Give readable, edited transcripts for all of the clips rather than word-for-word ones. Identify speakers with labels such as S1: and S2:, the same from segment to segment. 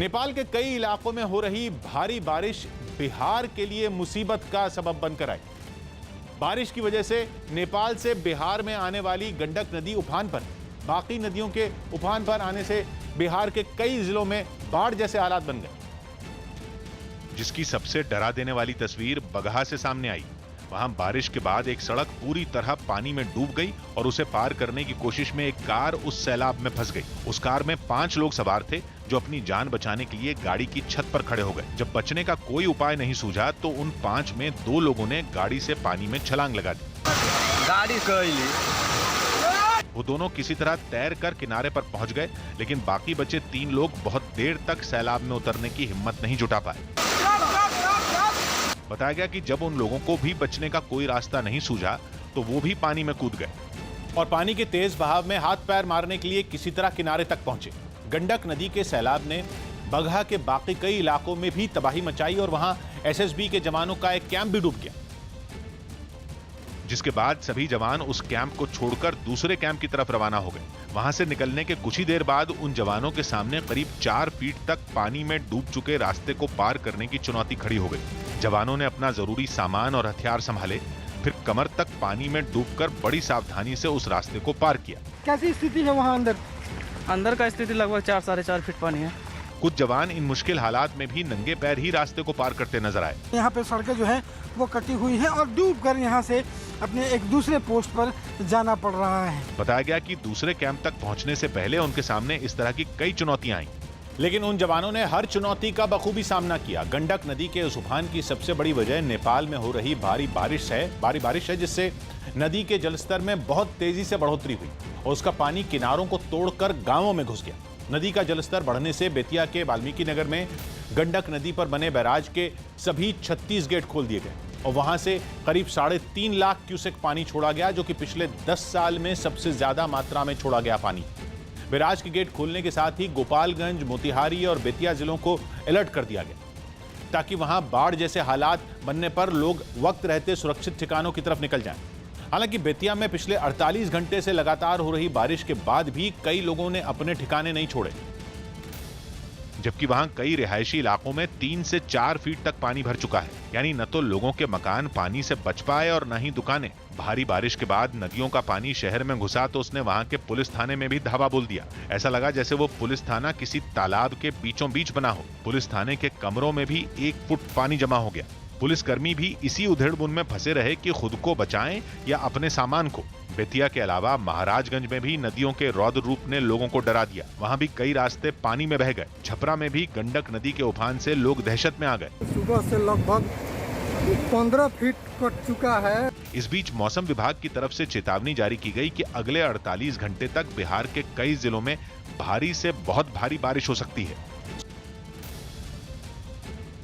S1: नेपाल के कई इलाकों में हो रही भारी बारिश बिहार के लिए मुसीबत का सबब बनकर आई। बारिश की वजह से नेपाल से बिहार में आने वाली गंडक नदी उफान पर, बाकी नदियों के उफान पर आने से बिहार के कई जिलों में बाढ़ जैसे हालात बन गए।
S2: जिसकी सबसे डरा देने वाली तस्वीर बगहा से सामने आई। वहां बारिश के बाद एक सड़क पूरी तरह पानी में डूब गई और उसे पार करने की कोशिश में एक कार उस सैलाब में फंस गई। उस कार में 5 लोग सवार थे जो अपनी जान बचाने के लिए गाड़ी की छत पर खड़े हो गए। जब बचने का कोई उपाय नहीं सूझा तो उन 5 में 2 लोगों ने गाड़ी से पानी में छलांग लगा दी। वो दोनों किसी तरह तैर कर किनारे पर पहुंच गए, लेकिन बाकी बचे 3 लोग बहुत देर तक सैलाब में उतरने की हिम्मत नहीं जुटा पाए। बताया गया कि जब उन लोगों को भी बचने का कोई रास्ता नहीं सूझा तो वो भी पानी में कूद गए
S1: और पानी के तेज बहाव में हाथ पैर मारने के लिए किसी तरह किनारे तक पहुंचे। गंडक नदी के सैलाब ने बगहा के बाकी कई इलाकों में भी तबाही मचाई और वहां एसएसबी के जवानों का एक कैंप भी डूब गया,
S2: जिसके बाद सभी जवान उस कैंप को छोड़कर दूसरे कैंप की तरफ रवाना हो गए। वहां से निकलने के कुछ ही देर बाद उन जवानों के सामने करीब 4 फीट तक पानी में डूब चुके रास्ते को पार करने की चुनौती खड़ी हो गई। जवानों ने अपना जरूरी सामान और हथियार संभाले, फिर कमर तक पानी में डूबकर बड़ी सावधानी से उस रास्ते को पार किया।
S3: कैसी स्थिति है वहाँ
S4: अंदर का स्थिति लगभग 4-4.5 फीट पानी है।
S2: कुछ जवान इन मुश्किल हालात में भी नंगे पैर ही रास्ते को पार करते नजर आए।
S3: यहाँ पे सड़कें जो है वो कटी हुई है और डूब कर यहाँ से अपने एक दूसरे पोस्ट पर जाना पड़ रहा है।
S2: बताया गया कि दूसरे कैंप तक पहुँचने से पहले उनके सामने इस तरह की कई चुनौतियां आईं।
S1: लेकिन उन जवानों ने हर चुनौती का बखूबी सामना किया। गंडक नदी के उस उफान की सबसे बड़ी वजह नेपाल में हो रही भारी बारिश है, जिससे नदी के जलस्तर में बहुत तेजी से बढ़ोतरी हुई और उसका पानी किनारों को तोड़कर गांवों में घुस गया। नदी का जलस्तर बढ़ने से बेतिया के वाल्मीकि नगर में गंडक नदी पर बने बैराज के सभी 36 गेट खोल दिए गए और वहां से करीब 3.5 लाख क्यूसेक पानी छोड़ा गया, जो कि पिछले 10 साल में सबसे ज्यादा मात्रा में छोड़ा गया पानी। बैराज के गेट खोलने के साथ ही गोपालगंज, मोतिहारी और बेतिया जिलों को अलर्ट कर दिया गया ताकि वहां बाढ़ जैसे हालात बनने पर लोग वक्त रहते सुरक्षित ठिकानों की तरफ निकल जाएं। हालांकि बेतिया में पिछले 48 घंटे से लगातार हो रही बारिश के बाद भी कई लोगों ने अपने ठिकाने नहीं छोड़े,
S2: जबकि वहां कई रिहायशी इलाकों में 3 से 4 फीट तक पानी भर चुका है। यानी न तो लोगों के मकान पानी से बच पाए और न ही दुकानें। भारी बारिश के बाद नदियों का पानी शहर में घुसा तो उसने वहां के पुलिस थाने में भी धावा बोल दिया। ऐसा लगा जैसे वो पुलिस थाना किसी तालाब के बीचों बीच बना हो। पुलिस थाने के कमरों में भी 1 फुट पानी जमा हो गया। पुलिसकर्मी भी इसी उधेड़बुन में फंसे रहे कि खुद को बचाएं या अपने सामान को। बेतिया के अलावा महाराजगंज में भी नदियों के रौद्र रूप ने लोगों को डरा दिया। वहां भी कई रास्ते पानी में बह गए। छपरा में भी गंडक नदी के उफान से लोग दहशत में आ गए।
S3: सुबह से लगभग 15 फीट कट चुका है।
S2: इस बीच मौसम विभाग की तरफ से चेतावनी जारी की गई कि अगले 48 घंटे तक बिहार के कई जिलों में भारी से बहुत भारी बारिश हो सकती है।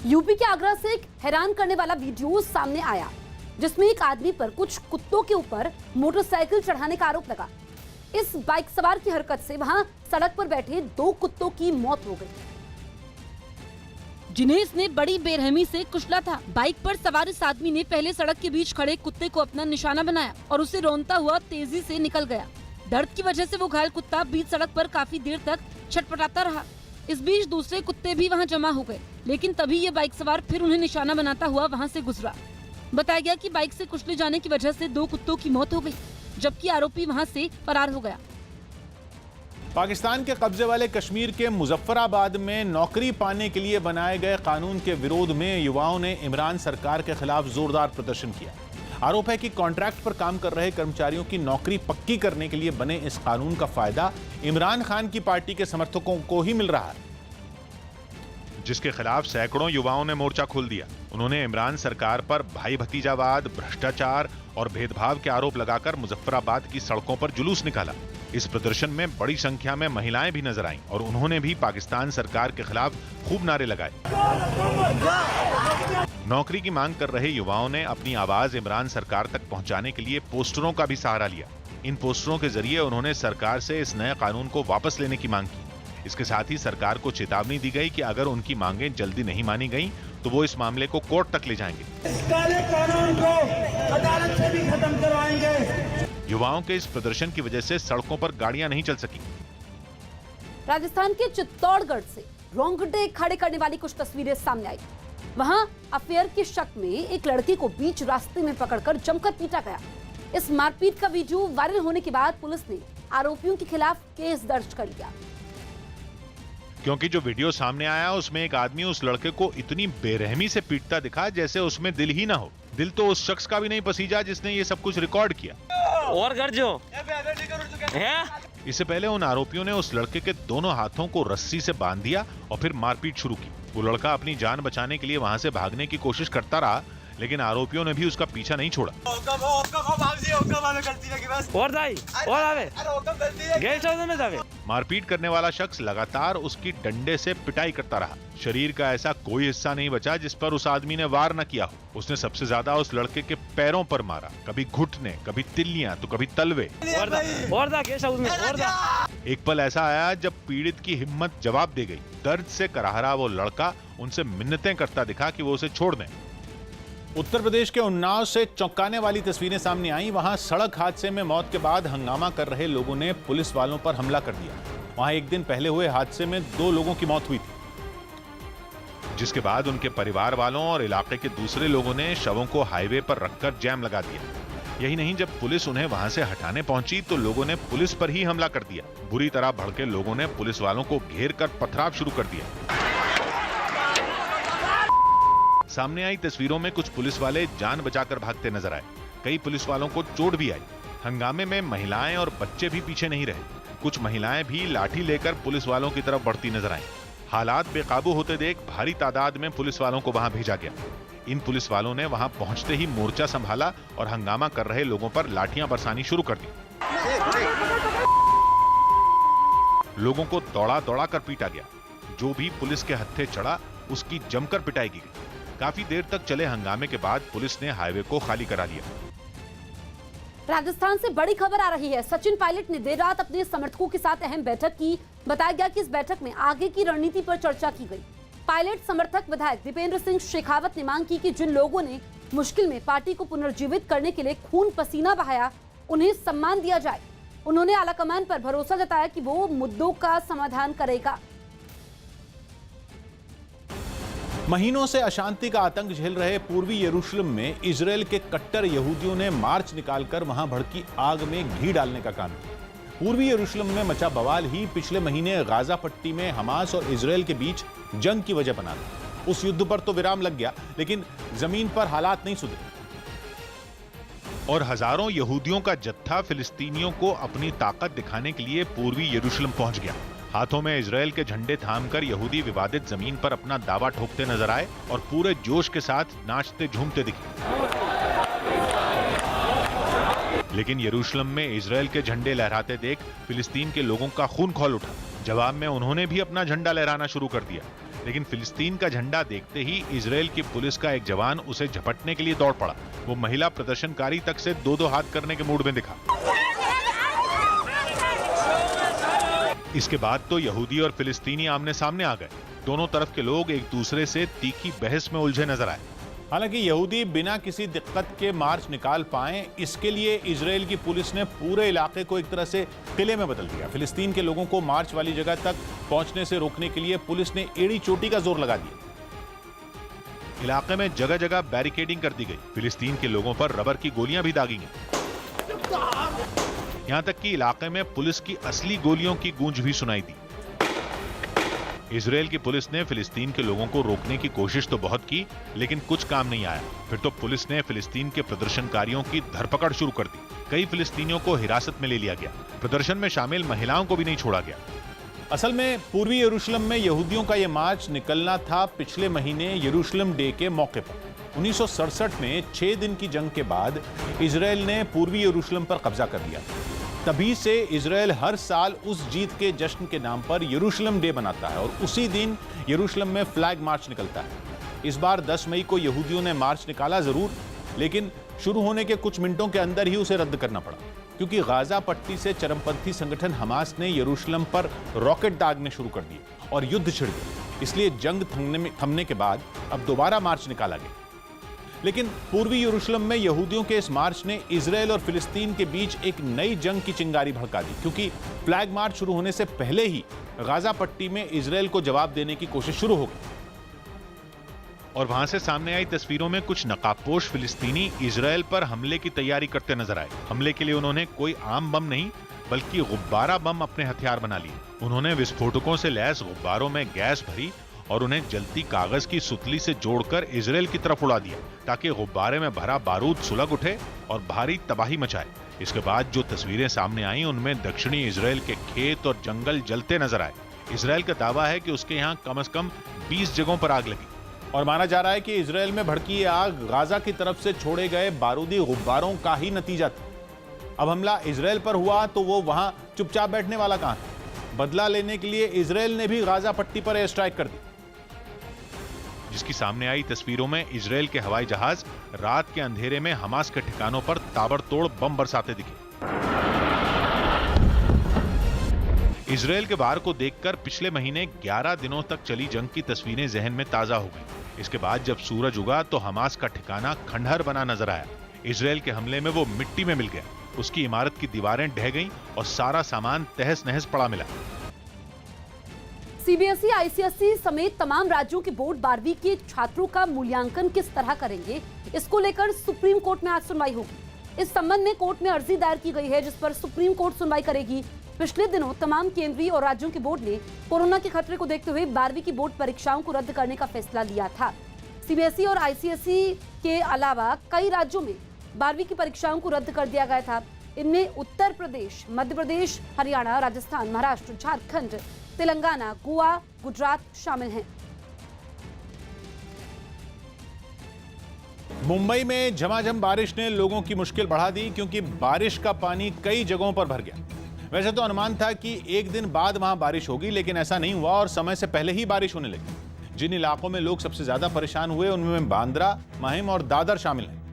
S5: यूपी के आगरा से एक हैरान करने वाला वीडियो सामने आया, जिसमें एक आदमी पर कुछ कुत्तों के ऊपर मोटरसाइकिल चढ़ाने का आरोप लगा। इस बाइक सवार की हरकत से वहां सड़क पर बैठे 2 कुत्तों की मौत हो गई, जिन्हें इसने बड़ी बेरहमी से कुचला था। बाइक पर सवार इस आदमी ने पहले सड़क के बीच खड़े कुत्ते को अपना निशाना बनाया और उसे रौंदता हुआ तेजी से निकल गया। दर्द की वजह से वो घायल कुत्ता बीच सड़क पर काफी देर तक छटपटाता रहा। इस बीच दूसरे कुत्ते भी वहां जमा हो गए, लेकिन तभी ये बाइक सवार फिर उन्हें निशाना बनाता हुआ वहां से गुजरा। बताया गया कि बाइक से कुचले जाने की वजह से 2 कुत्तों की मौत हो गई, जबकि आरोपी वहां से फरार हो गया।
S1: पाकिस्तान के कब्जे वाले कश्मीर के मुजफ्फराबाद में नौकरी पाने के लिए बनाए गए कानून के विरोध में युवाओं ने इमरान सरकार के खिलाफ जोरदार प्रदर्शन किया। आरोप है कि कॉन्ट्रैक्ट पर काम कर रहे कर्मचारियों की नौकरी पक्की करने के लिए बने इस कानून का फायदा इमरान खान की पार्टी के समर्थकों को ही मिल रहा है,
S2: जिसके खिलाफ सैकड़ों युवाओं ने मोर्चा खोल दिया। उन्होंने इमरान सरकार पर भाई भतीजावाद, भ्रष्टाचार और भेदभाव के आरोप लगाकर मुजफ्फराबाद की सड़कों पर जुलूस निकाला। इस प्रदर्शन में बड़ी संख्या में महिलाएं भी नजर आईं और उन्होंने भी पाकिस्तान सरकार के खिलाफ खूब नारे लगाए। नौकरी की मांग कर रहे युवाओं ने अपनी आवाज इमरान सरकार तक पहुंचाने के लिए पोस्टरों का भी सहारा लिया। इन पोस्टरों के जरिए उन्होंने सरकार से इस नए कानून को वापस लेने की मांग की। इसके साथ ही सरकार को चेतावनी दी गई कि अगर उनकी मांगें जल्दी नहीं मानी गईं, तो वो इस मामले को कोर्ट तक ले जाएंगे।
S6: इस काले कानून को अदालत से भी खत्म करवाएंगे।
S2: युवाओं के इस प्रदर्शन की वजह से सड़कों पर गाड़ियां नहीं चल सकी।
S7: राजस्थान के चित्तौड़गढ़ से रोंगटे खड़े करने वाली कुछ तस्वीरें सामने आई। वहां अफेयर के शक में एक लड़के को बीच रास्ते में पकड़कर जमकर पीटा गया। इस मारपीट का वीडियो वायरल होने के बाद पुलिस ने आरोपियों के खिलाफ केस दर्ज कर लिया।
S2: क्योंकि जो वीडियो सामने आया उसमें एक आदमी उस लड़के को इतनी बेरहमी से पीटता दिखा जैसे उसमें दिल ही ना हो। दिल तो उस शख्स का भी नहीं पसीजा जिसने ये सब कुछ रिकॉर्ड किया।
S8: और कर जो है।
S2: इससे पहले उन आरोपियों ने उस लड़के के दोनों हाथों को रस्सी से बांध दिया और फिर मारपीट शुरू की। वो लड़का अपनी जान बचाने के लिए वहां से भागने की कोशिश करता रहा, लेकिन आरोपियों ने भी उसका पीछा नहीं छोड़ा। मारपीट करने वाला शख्स लगातार उसकी डंडे से पिटाई करता रहा। शरीर का ऐसा कोई हिस्सा नहीं बचा जिस पर उस आदमी ने वार न किया हो। उसने सबसे ज्यादा उस लड़के के पैरों पर मारा, कभी घुटने, कभी तिल्लियां तो कभी तलवे। एक पल ऐसा आया जब पीड़ित की हिम्मत जवाब दे गई। दर्द से कराहरा वो लड़का उनसे मिन्नतें करता दिखा कि वो उसे छोड़ दें।
S1: उत्तर प्रदेश के उन्नाव से चौंकाने वाली तस्वीरें सामने आई। वहां सड़क हादसे में मौत के बाद हंगामा कर रहे लोगों ने पुलिस वालों पर हमला कर दिया। वहां एक दिन पहले हुए हादसे में 2 लोगों की मौत हुई थी,
S2: जिसके बाद उनके परिवार वालों और इलाके के दूसरे लोगों ने शवों को हाईवे पर रखकर जैम लगा दिया। यही नहीं, जब पुलिस उन्हें वहां से हटाने पहुंची तो लोगों ने पुलिस पर ही हमला कर दिया। बुरी तरह भड़के लोगों ने पुलिस वालों को घेर कर पथराव शुरू कर दिया। सामने आई तस्वीरों में कुछ पुलिस वाले जान बचाकर भागते नजर आए। कई पुलिस वालों को चोट भी आई। हंगामे में महिलाएं और बच्चे भी पीछे नहीं रहे। कुछ महिलाएं भी लाठी लेकर पुलिस वालों की तरफ बढ़ती नजर आईं। हालात बेकाबू होते देख भारी तादाद में पुलिस वालों को वहां भेजा गया। इन पुलिस वालों ने वहां पहुंचते ही मोर्चा संभाला और हंगामा कर रहे लोगों पर लाठियां बरसानी शुरू कर दी। लोगों को दौड़ा दौड़ा कर पीटा गया। जो भी पुलिस के हत्थे चढ़ा उसकी जमकर पिटाई की गई। काफी देर तक चले हंगामे के बाद पुलिस ने हाईवे को खाली करा लिया।
S7: राजस्थान से बड़ी खबर आ रही है। सचिन पायलट ने देर रात अपने समर्थकों के साथ अहम बैठक की। बताया गया कि इस बैठक में आगे की रणनीति पर चर्चा की गई। पायलट समर्थक विधायक दीपेंद्र सिंह शेखावत ने मांग की कि जिन लोगों ने मुश्किल में पार्टी को पुनर्जीवित करने के लिए खून पसीना बहाया, उन्हें सम्मान दिया जाए। उन्होंने आलाकमान पर भरोसा जताया कि वो मुद्दों का समाधान करेगा।
S1: महीनों से अशांति का आतंक झेल रहे पूर्वी यरूशलेम में इजरायल के कट्टर यहूदियों ने मार्च निकालकर वहां भड़की आग में घी डालने का काम किया। पूर्वी यरूशलेम में मचा बवाल ही पिछले महीने गाजा पट्टी में हमास और इजरायल के बीच जंग की वजह बना था। उस युद्ध पर तो विराम लग गया, लेकिन जमीन पर हालात नहीं सुधरे
S2: और हजारों यहूदियों का जत्था फिलिस्तीनियों को अपनी ताकत दिखाने के लिए पूर्वी यरूशलेम पहुंच गया। हाथों में इजरायल के झंडे थामकर यहूदी विवादित जमीन पर अपना दावा ठोकते नजर आए और पूरे जोश के साथ नाचते झूमते दिखे। लेकिन यरूशलेम में इजरायल के झंडे लहराते देख फिलिस्तीन के लोगों का खून खौल उठा। जवाब में उन्होंने भी अपना झंडा लहराना शुरू कर दिया। लेकिन फिलिस्तीन का झंडा देखते ही इजरायल की पुलिस का एक जवान उसे झपटने के लिए दौड़ पड़ा। वो महिला प्रदर्शनकारी तक से 2-2 हाथ करने के मूड में दिखा। इसके बाद तो यहूदी और फिलिस्तीनी आमने सामने आ गए। दोनों तरफ के लोग एक दूसरे से तीखी बहस में उलझे नजर आए।
S1: हालांकि यहूदी बिना किसी दिक्कत के मार्च निकाल पाए, इसके लिए इजरायल की पुलिस ने पूरे इलाके को एक तरह से किले में बदल दिया। फिलिस्तीन के लोगों को मार्च वाली जगह तक पहुंचने से रोकने के लिए पुलिस ने एड़ी चोटी का जोर लगा दिया।
S2: इलाके में जगह जगह बैरिकेडिंग कर दी गई। फिलिस्तीन के लोगों पर रबर की गोलियां भी दागी गई। यहां तक कि इलाके में पुलिस की असली गोलियों की गूंज भी सुनाई दी। इजरायल की पुलिस ने फिलिस्तीन के लोगों को रोकने की कोशिश तो बहुत की, लेकिन कुछ काम नहीं आया। फिर तो पुलिस ने फिलिस्तीन के प्रदर्शनकारियों की धरपकड़ शुरू कर दी। कई फिलिस्तीनियों को हिरासत में ले लिया गया। प्रदर्शन में शामिल महिलाओं को भी नहीं छोड़ा गया।
S1: असल में पूर्वी यरूशलेम में यहूदियों का यह मार्च निकलना था पिछले महीने यरूशलेम डे के मौके पर। 1967 में 6 दिन की जंग के बाद इजरायल ने पूर्वी यरूशलेम पर कब्जा कर लिया। तभी से इजरायल हर साल उस जीत के जश्न के नाम पर यरूशलेम डे मनाता है और उसी दिन यरूशलेम में फ्लैग मार्च निकलता है। इस बार 10 मई को यहूदियों ने मार्च निकाला जरूर, लेकिन शुरू होने के कुछ मिनटों के अंदर ही उसे रद्द करना पड़ा, क्योंकि गाजा पट्टी से चरमपंथी संगठन हमास ने यरूशलेम पर रॉकेट दागने शुरू कर दिए और युद्ध छिड़ गया। इसलिए जंग थमने के बाद अब दोबारा मार्च निकाला गया। लेकिन पूर्वी यरूशलेम में यहूदियों के इस मार्च ने इजरायल और फिलिस्तीन के बीच एक नई जंग की चिंगारी भड़का दी, क्योंकि फ्लैग मार्च शुरू होने से पहले ही गाजा पट्टी में इजरायल को जवाब देने की कोशिश शुरू हो गई।
S2: और वहां से सामने आई तस्वीरों में कुछ नकाबपोश फिलिस्तीनी इजरायल पर हमले की तैयारी करते नजर आए। हमले के लिए उन्होंने कोई आम बम नहीं बल्कि गुब्बारा बम अपने हथियार बना लिए। उन्होंने विस्फोटकों से लैस गुब्बारों में गैस भरी और उन्हें जलती कागज की सुतली से जोड़कर इजरायल की तरफ उड़ा दिया ताकि गुब्बारे में भरा बारूद सुलग उठे और भारी तबाही मचाए। इसके बाद जो तस्वीरें सामने आई उनमें दक्षिणी इजरायल के खेत और जंगल जलते नजर आए। इजरायल का दावा है कि उसके यहाँ कम से कम 20 जगहों पर आग लगी
S1: और माना जा रहा है कि इजरायल में भड़की आग गाजा की तरफ से छोड़े गए बारूदी गुब्बारों का ही नतीजा था। अब हमला इजरायल पर हुआ तो वो वहां चुपचाप बैठने वाला कहां था। बदला लेने के लिए इजरायल ने भी गाजा पट्टी पर एयर स्ट्राइक कर दी,
S2: जिसकी सामने आई तस्वीरों में इजरायल के हवाई जहाज रात के अंधेरे में हमास के ठिकानों पर ताबड़तोड़ बम बरसाते दिखे। इजरायल के वार को देखकर पिछले महीने 11 दिनों तक चली जंग की तस्वीरें जहन में ताजा हो गईं। इसके बाद जब सूरज उगा तो हमास का ठिकाना खंडहर बना नजर आया। इजरायल के हमले में वो मिट्टी में मिल गया, उसकी इमारत की दीवारें ढह गईं और सारा सामान तहस नहस पड़ा मिला।
S7: सीबीएसई, आईसीएसई समेत तमाम राज्यों के बोर्ड 12वीं के छात्रों का मूल्यांकन किस तरह करेंगे, इसको लेकर सुप्रीम कोर्ट में आज सुनवाई होगी। इस संबंध में कोर्ट में अर्जी दायर की गई है जिस पर सुप्रीम कोर्ट सुनवाई करेगी। पिछले दिनों तमाम केंद्रीय और राज्यों के बोर्ड ने कोरोना के खतरे को देखते हुए 12वीं की बोर्ड परीक्षाओं को रद्द करने का फैसला लिया था। सीबीएसई और आईसीएसई के अलावा कई राज्यों में 12वीं की परीक्षाओं को रद्द कर दिया गया था। इनमें उत्तर प्रदेश, मध्य प्रदेश, हरियाणा, राजस्थान, महाराष्ट्र, झारखंड, तेलंगाना, गोवा, गुजरात शामिल हैं।
S1: मुंबई में झमाझम बारिश ने लोगों की मुश्किल बढ़ा दी क्योंकि बारिश का पानी कई जगहों पर भर गया। वैसे तो अनुमान था कि एक दिन बाद वहां बारिश होगी, लेकिन ऐसा नहीं हुआ और समय से पहले ही बारिश होने लगी। जिन इलाकों में लोग सबसे ज्यादा परेशान हुए उनमें बांद्रा, माहिम और दादर शामिल हैं।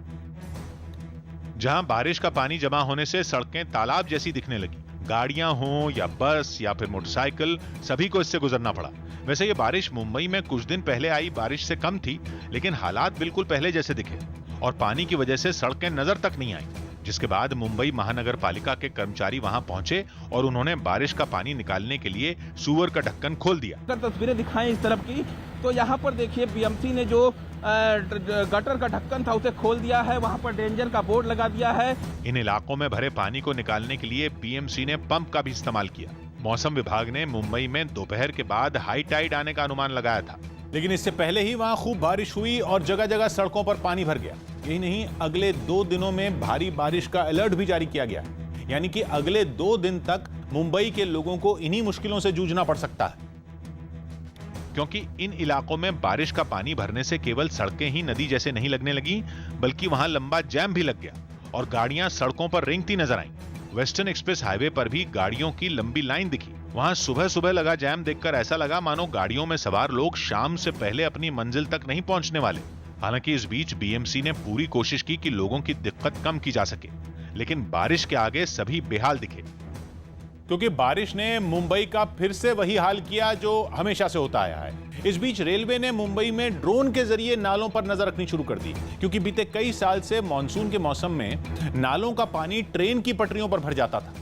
S2: जहां बारिश का पानी जमा होने से सड़कें तालाब जैसी दिखने लगी। गाड़ियां हों या बस या फिर मोटरसाइकिल, सभी को इससे गुजरना पड़ा। वैसे ये बारिश मुंबई में कुछ दिन पहले आई बारिश से कम थी, लेकिन हालात बिल्कुल पहले जैसे दिखे और पानी की वजह से सड़कें नजर तक नहीं आई। जिसके बाद मुंबई महानगर पालिका के कर्मचारी वहां पहुंचे और उन्होंने बारिश का पानी निकालने के लिए सूअर का ढक्कन खोल दिया।
S9: अगर तस्वीरें दिखाएं इस तरफ की तो यहाँ पर देखिए बीएमसी ने जो गटर का ढक्कन था उसे खोल दिया है, वहाँ पर डेंजर का बोर्ड लगा दिया है।
S2: इन इलाकों में भरे पानी को निकालने के लिए बीएमसी ने पंप का भी इस्तेमाल किया। मौसम विभाग ने मुंबई में दोपहर के बाद हाई टाइड आने का अनुमान लगाया था,
S1: लेकिन इससे पहले ही वहां खूब बारिश हुई और जगह जगह सड़कों पर पानी भर गया। यही नहीं, अगले 2 दिनों में भारी बारिश का अलर्ट भी जारी किया गया, यानी कि अगले 2 दिन तक मुंबई के लोगों को इन्हीं मुश्किलों से जूझना पड़ सकता है।
S2: क्योंकि इन इलाकों में बारिश का पानी भरने से केवल सड़कें ही नदी जैसे नहीं लगने लगी, बल्कि वहां लंबा जैम भी लग गया और गाड़ियां सड़कों पर रेंगती नजर आईं। वेस्टर्न एक्सप्रेस हाईवे पर भी गाड़ियों की लंबी लाइन दिखी। वहां सुबह सुबह लगा जैम देखकर ऐसा लगा मानो गाड़ियों में सवार लोग शाम से पहले अपनी मंजिल तक नहीं पहुंचने वाले। हालांकि इस बीच बीएमसी ने पूरी कोशिश की कि लोगों की दिक्कत कम की जा सके, लेकिन बारिश के आगे सभी बेहाल दिखे।
S1: क्योंकि बारिश ने मुंबई का फिर से वही हाल किया जो हमेशा से होता आया है। इस बीच रेलवे ने मुंबई में ड्रोन के जरिए नालों पर नजर रखनी शुरू कर दी, क्योंकि बीते कई साल से मानसून के मौसम में नालों का पानी ट्रेन की पटरियों पर भर जाता था,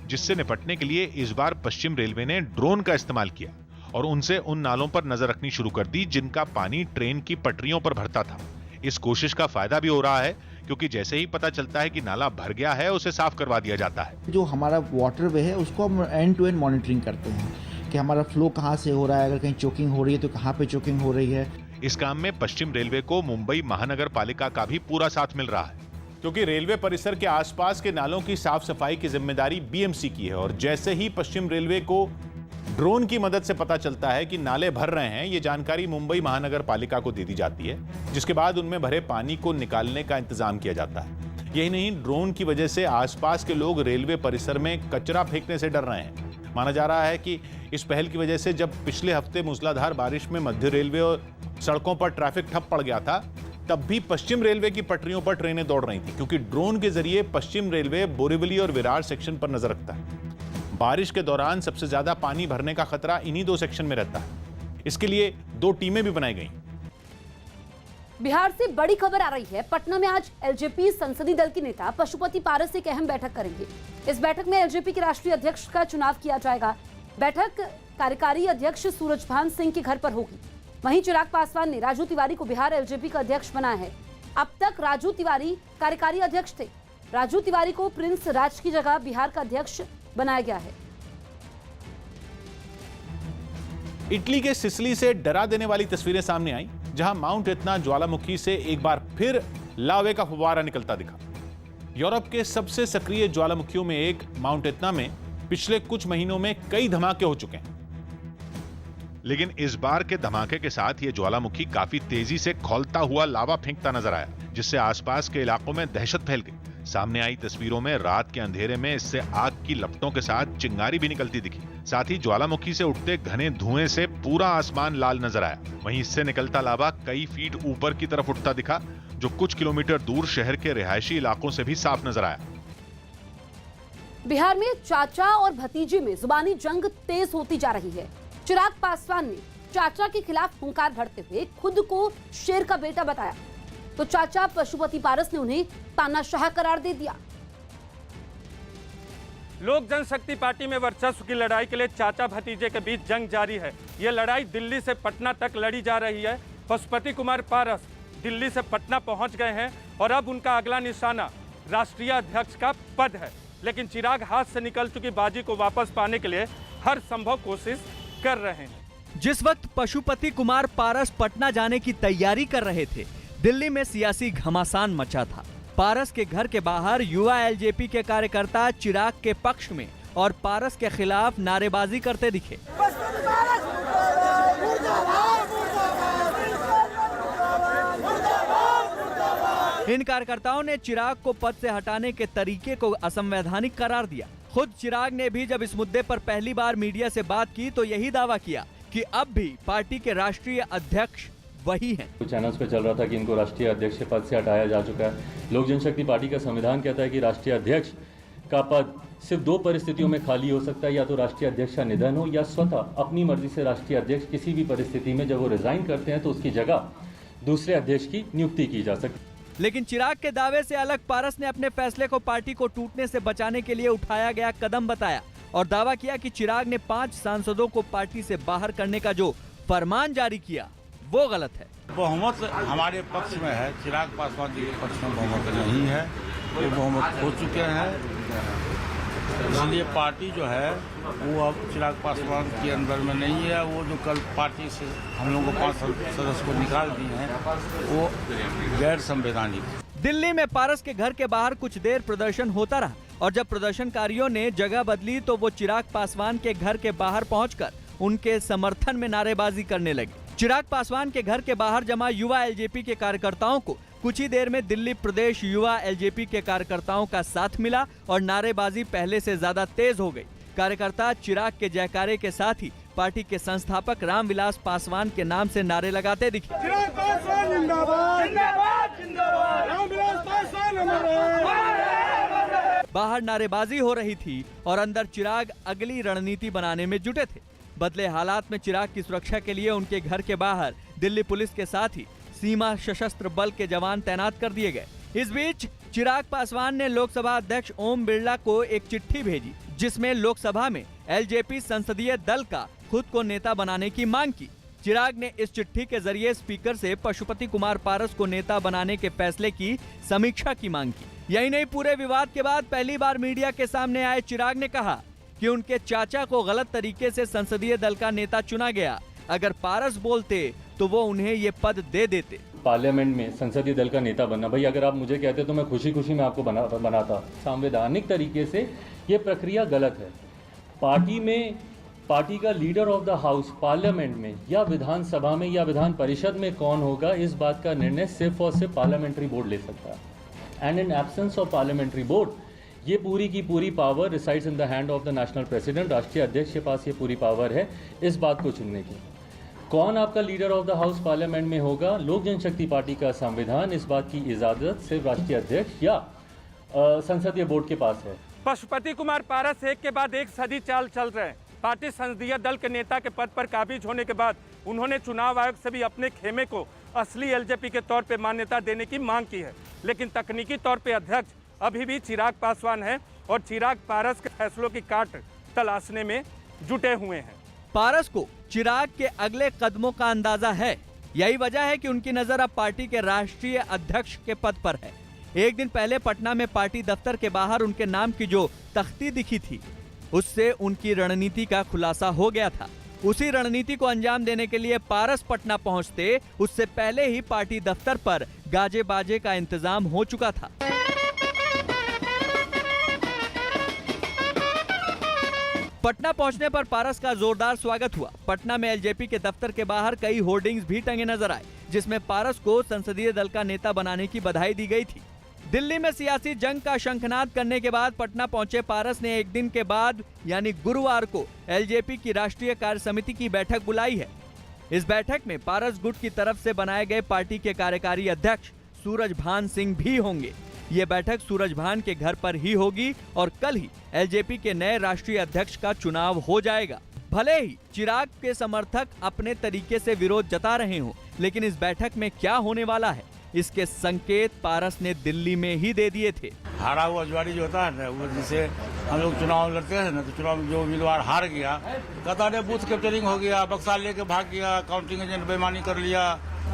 S2: जिससे निपटने के लिए इस बार पश्चिम रेलवे ने ड्रोन का इस्तेमाल किया और उनसे उन नालों पर नजर रखनी शुरू कर दी जिनका पानी ट्रेन की पटरियों पर भरता था। इस कोशिश का फायदा भी हो रहा है, क्योंकि जैसे ही पता चलता है कि नाला भर गया है उसे साफ करवा दिया जाता है।
S10: जो हमारा वाटरवे है उसको हम एंड टू एंड मॉनिटरिंग करते हैं कि हमारा फ्लो कहाँ से हो रहा है, अगर कहीं चोकिंग हो रही है तो कहाँ पे चोकिंग हो रही है।
S2: इस काम में पश्चिम रेलवे को मुंबई महानगर पालिका का भी पूरा साथ मिल रहा है,
S1: क्योंकि रेलवे परिसर के आसपास के नालों की साफ सफाई की जिम्मेदारी बीएमसी की है। और जैसे ही पश्चिम रेलवे को ड्रोन की मदद से पता चलता है कि नाले भर रहे हैं, ये जानकारी मुंबई महानगर पालिका को दे दी जाती है, जिसके बाद उनमें भरे पानी को निकालने का इंतजाम किया जाता है। यही नहीं, ड्रोन की वजह से आसपास के लोग रेलवे परिसर में कचरा फेंकने से डर रहे हैं। माना जा रहा है कि इस पहल की वजह से जब पिछले हफ्ते मूसलाधार बारिश में मध्य रेलवे और सड़कों पर ट्रैफिक ठप पड़ गया था, तब भी पश्चिम रेलवे की पटरियों पर ट्रेनें दौड़ रही थी, क्योंकि ड्रोन के जरिए पश्चिम रेलवे बोरीवली और विरार सेक्शन पर नजर रखता है। बारिश के दौरान सबसे ज्यादा पानी भरने का खतरा इन्हीं 2 सेक्शन में रहता है। इसके लिए 2 टीमें भी बनाई गई।
S7: बिहार से बड़ी खबर आ रही है। पटना में आज एलजेपी संसदीय दल के नेता पशुपति पारस एक अहम बैठक करेंगे। इस बैठक में एलजेपी के राष्ट्रीय अध्यक्ष का चुनाव किया जाएगा। बैठक कार्यकारी अध्यक्ष सूरजभान सिंह के घर पर होगी। वहीं चिराग पासवान ने राजू तिवारी को बिहार एलजेपी का अध्यक्ष बनाया है। अब तक राजू तिवारी कार्यकारी अध्यक्ष थे। राजू तिवारी को प्रिंस राज की जगह बिहार का अध्यक्ष बनाया गया है।
S1: इटली के सिसिली से डरा देने वाली तस्वीरें सामने आई, जहां माउंट इतना ज्वालामुखी से एक बार फिर लावे का फव्वारा निकलता दिखा। यूरोप के सबसे सक्रिय ज्वालामुखियों में एक माउंट इतना में पिछले कुछ महीनों में कई धमाके हो चुके हैं,
S2: लेकिन इस बार के धमाके के साथ ये ज्वालामुखी काफी तेजी से खौलता हुआ लावा फेंकता नजर आया, जिससे आसपास के इलाकों में दहशत फैल गई। सामने आई तस्वीरों में रात के अंधेरे में इससे आग की लपटों के साथ चिंगारी भी निकलती दिखी। साथ ही ज्वालामुखी से उठते घने धुएं से पूरा आसमान लाल नजर आया। वहीं इससे निकलता लावा कई फीट ऊपर की तरफ उठता दिखा, जो कुछ किलोमीटर दूर शहर के रिहायशी इलाकों से भी साफ नजर आया।
S7: बिहार में चाचा और भतीजे में जुबानी जंग तेज होती जा रही है। चिराग पासवान ने चाचा के खिलाफ हुंकार भरते हुए खुद को शेर का बेटा बताया, तो चाचा पशुपति पारस ने उन्हें तानाशाह करार दे दिया।
S11: लोक जनशक्ति पार्टी में वर्चस्व की लड़ाई के लिए चाचा भतीजे के बीच जंग जारी है। यह लड़ाई दिल्ली से पटना तक लड़ी जा रही है। पशुपति कुमार पारस दिल्ली से पटना पहुंच गए हैं और अब उनका अगला निशाना राष्ट्रीय अध्यक्ष का पद है। लेकिन चिराग हाथ से निकल चुकी बाजी को वापस पाने के लिए हर संभव कोशिश कर रहे हैं।
S12: जिस वक्त पशुपति कुमार पारस पटना जाने की तैयारी कर रहे थे, दिल्ली में सियासी घमासान मचा था। पारस के घर के बाहर युवा एलजेपी के कार्यकर्ता चिराग के पक्ष में और पारस के खिलाफ नारेबाजी करते दिखे। इन कार्यकर्ताओं ने चिराग को पद से हटाने के तरीके को असंवैधानिक करार दिया। खुद चिराग ने भी जब इस मुद्दे पर पहली बार मीडिया से बात की तो यही दावा किया कि अब भी पार्टी के राष्ट्रीय अध्यक्ष वही हैं।
S13: चैनल्स पे चल रहा था कि इनको राष्ट्रीय अध्यक्ष के पद से हटाया जा चुका है। लोक जनशक्ति पार्टी का संविधान कहता है कि राष्ट्रीय अध्यक्ष का पद सिर्फ दो परिस्थितियों में खाली हो सकता है, या तो राष्ट्रीय अध्यक्ष का निधन हो या स्वतः अपनी मर्जी से राष्ट्रीय अध्यक्ष किसी भी परिस्थिति में जब वो रिजाइन करते हैं तो उसकी जगह दूसरे अध्यक्ष की नियुक्ति की जा सकती है।
S12: लेकिन चिराग के दावे से अलग पारस ने अपने फैसले को पार्टी को टूटने से बचाने के लिए उठाया गया कदम बताया और दावा किया कि चिराग ने 5 सांसदों को पार्टी से बाहर करने का जो फरमान जारी किया वो गलत है।
S14: बहुमत हमारे पक्ष में है, चिराग पासवान जी के पक्ष में बहुमत नहीं है। ये बहुमत हो चुके हैं, इसलिए पार्टी जो है वो अब चिराग पासवान के अंदर में नहीं है। वो जो कल पार्टी से हम लोगों को 5 सदस्य को निकाल दिए हैं वो गैर संवैधानिक।
S12: दिल्ली में पारस के घर के बाहर कुछ देर प्रदर्शन होता रहा और जब प्रदर्शनकारियों ने जगह बदली तो वो चिराग पासवान के घर के बाहर पहुंचकर उनके समर्थन में नारेबाजी करने लगे। चिराग पासवान के घर के बाहर जमा युवा एलजेपी के कार्यकर्ताओं को कुछ ही देर में दिल्ली प्रदेश युवा एलजेपी के कार्यकर्ताओं का साथ मिला और नारेबाजी पहले से ज्यादा तेज हो गई। कार्यकर्ता चिराग के जयकारे के साथ ही पार्टी के संस्थापक रामविलास पासवान के नाम से नारे लगाते दिखे।
S6: चिराग पासवान जिंदाबाद, जिंदाबाद, जिंदाबाद, रामविलास पासवान जिंदाबाद।
S12: बाहर नारेबाजी हो रही थी और अंदर चिराग अगली रणनीति बनाने में जुटे थे। बदले हालात में चिराग की सुरक्षा के लिए उनके घर के बाहर दिल्ली पुलिस के साथ ही सीमा सशस्त्र बल के जवान तैनात कर दिए गए। इस बीच चिराग पासवान ने लोकसभा अध्यक्ष ओम बिरला को एक चिट्ठी भेजी जिसमें लोकसभा में एलजेपी संसदीय दल का खुद को नेता बनाने की मांग की। चिराग ने इस चिट्ठी के जरिए स्पीकर से पशुपति कुमार पारस को नेता बनाने के फैसले की समीक्षा की मांग की। यही नहीं, पूरे विवाद के बाद पहली बार मीडिया के सामने आए चिराग ने कहा कि उनके चाचा को गलत तरीके से संसदीय दल का नेता चुना गया। अगर पारस बोलते तो वो उन्हें ये पद दे देते।
S13: पार्लियामेंट में संसदीय दल का नेता बनना, भाई अगर आप मुझे कहते तो मैं खुशी खुशी में आपको बनाता। संवैधानिक तरीके से ये प्रक्रिया गलत है। पार्टी में पार्टी का leader of the house parliament में या विधानसभा में या विधान परिषद में कौन होगा, इस बात का निर्णय सिर्फ और सिर्फ पार्लियामेंट्री बोर्ड ले सकता है। And in absence of parliamentary board ये पूरी की पूरी power resides in the hand of the national president. राष्ट्रीय अध्यक्ष के पास ये पूरी पावर है इस बात को चुनने की। कौन आपका leader of the house parliament में होगा, लोक जनशक्ति पार्टी का संविधान इस बात की इजाजत सिर्फ राष्ट्रीय अध्यक्ष या संसदीय बोर्ड के पास है।
S11: पशुपति कुमार पारस एक के बाद एक सदी चाल चल रहे हैं। पार्टी संसदीय दल के नेता के पद पर काबिज होने के बाद उन्होंने चुनाव आयोग से भी अपने खेमे को असली एलजेपी के तौर पे मान्यता देने की मांग की है। लेकिन तकनीकी तौर पे अध्यक्ष अभी भी चिराग पासवान है और चिराग पारस के फैसलों की काट तलाशने में जुटे हुए हैं।
S12: पारस को चिराग के अगले कदमों का अंदाजा है। यही वजह है कि उनकी नजर अब पार्टी के राष्ट्रीय अध्यक्ष के पद पर है। एक दिन पहले पटना में पार्टी दफ्तर के बाहर उनके नाम की जो तख्ती दिखी थी, उससे उनकी रणनीति का खुलासा हो गया था। उसी रणनीति को अंजाम देने के लिए पारस पटना पहुंचते उससे पहले ही पार्टी दफ्तर पर गाजे बाजे का इंतजाम हो चुका था। पटना पहुंचने पर पारस का जोरदार स्वागत हुआ। पटना में एलजेपी के दफ्तर के बाहर कई होर्डिंग्स भी टंगे नजर आए, जिसमें पारस को संसदीय दल का नेता बनाने की बधाई दी गई थी। दिल्ली में सियासी जंग का शंखनाद करने के बाद पटना पहुंचे पारस ने एक दिन के बाद यानी गुरुवार को एलजेपी की राष्ट्रीय कार्य समिति की बैठक बुलाई है। इस बैठक में पारस गुट की तरफ से बनाए गए पार्टी के कार्यकारी अध्यक्ष सूरजभान सिंह भी होंगे। ये बैठक सूरजभान के घर पर ही होगी और कल ही एलजेपी के नए राष्ट्रीय अध्यक्ष का चुनाव हो जाएगा। भले ही चिराग के समर्थक अपने तरीके से विरोध जता रहे हों, लेकिन इस बैठक में क्या होने वाला है, इसके संकेत पारस ने दिल्ली में ही दे दिए थे।
S14: हारा हुआ जुआरी जो होता है ना, वो जैसे हम लोग चुनाव लड़ते हैं ना, तो चुनाव में जो उम्मीदवार हार गया, कहता है बूथ कैप्चरिंग हो गया, बक्सा लेके भाग गया, काउंटिंग एजेंट बेईमानी कर लिया,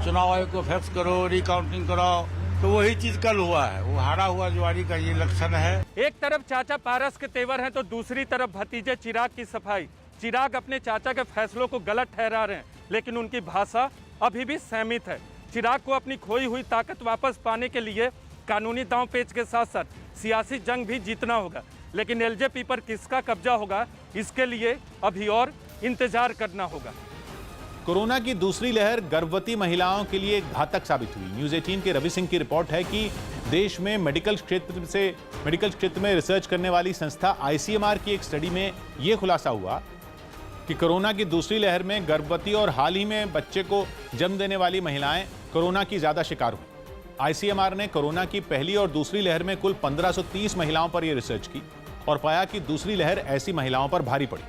S14: चुनाव आयोग को फैक्स करो, रिकाउंटिंग कराओ, तो वही चीज कल हुआ है। वो हारा हुआ जुआरी का ये लक्षण है।
S11: एक तरफ चाचा पारस के तेवर हैं तो दूसरी तरफ भतीजे चिराग की सफाई। चिराग अपने चाचा के फैसलों को गलत ठहरा रहे हैं, लेकिन उनकी भाषा अभी भी सहमित है। चिराग को अपनी खोई हुई ताकत वापस पाने के लिए कानूनी दांव पेच के साथ साथ सियासी जंग भी जीतना होगा, लेकिन एलजेपी पर किसका कब्जा होगा, इसके लिए अभी और इंतजार करना होगा।
S1: कोरोना की दूसरी लहर गर्भवती महिलाओं के लिए घातक साबित हुई। न्यूज़ 18 के रवि सिंह की रिपोर्ट है कि देश में मेडिकल क्षेत्र में रिसर्च करने वाली संस्था ICMR की एक स्टडी में यह खुलासा हुआ कि कोरोना की दूसरी लहर में गर्भवती और हाल ही में बच्चे को जन्म देने वाली महिलाएं कोरोना की ज्यादा शिकार हुई। ICMR ने कोरोना की पहली और दूसरी लहर में कुल 1530 महिलाओं पर यह रिसर्च की और पाया कि दूसरी लहर ऐसी महिलाओं पर भारी पड़ी,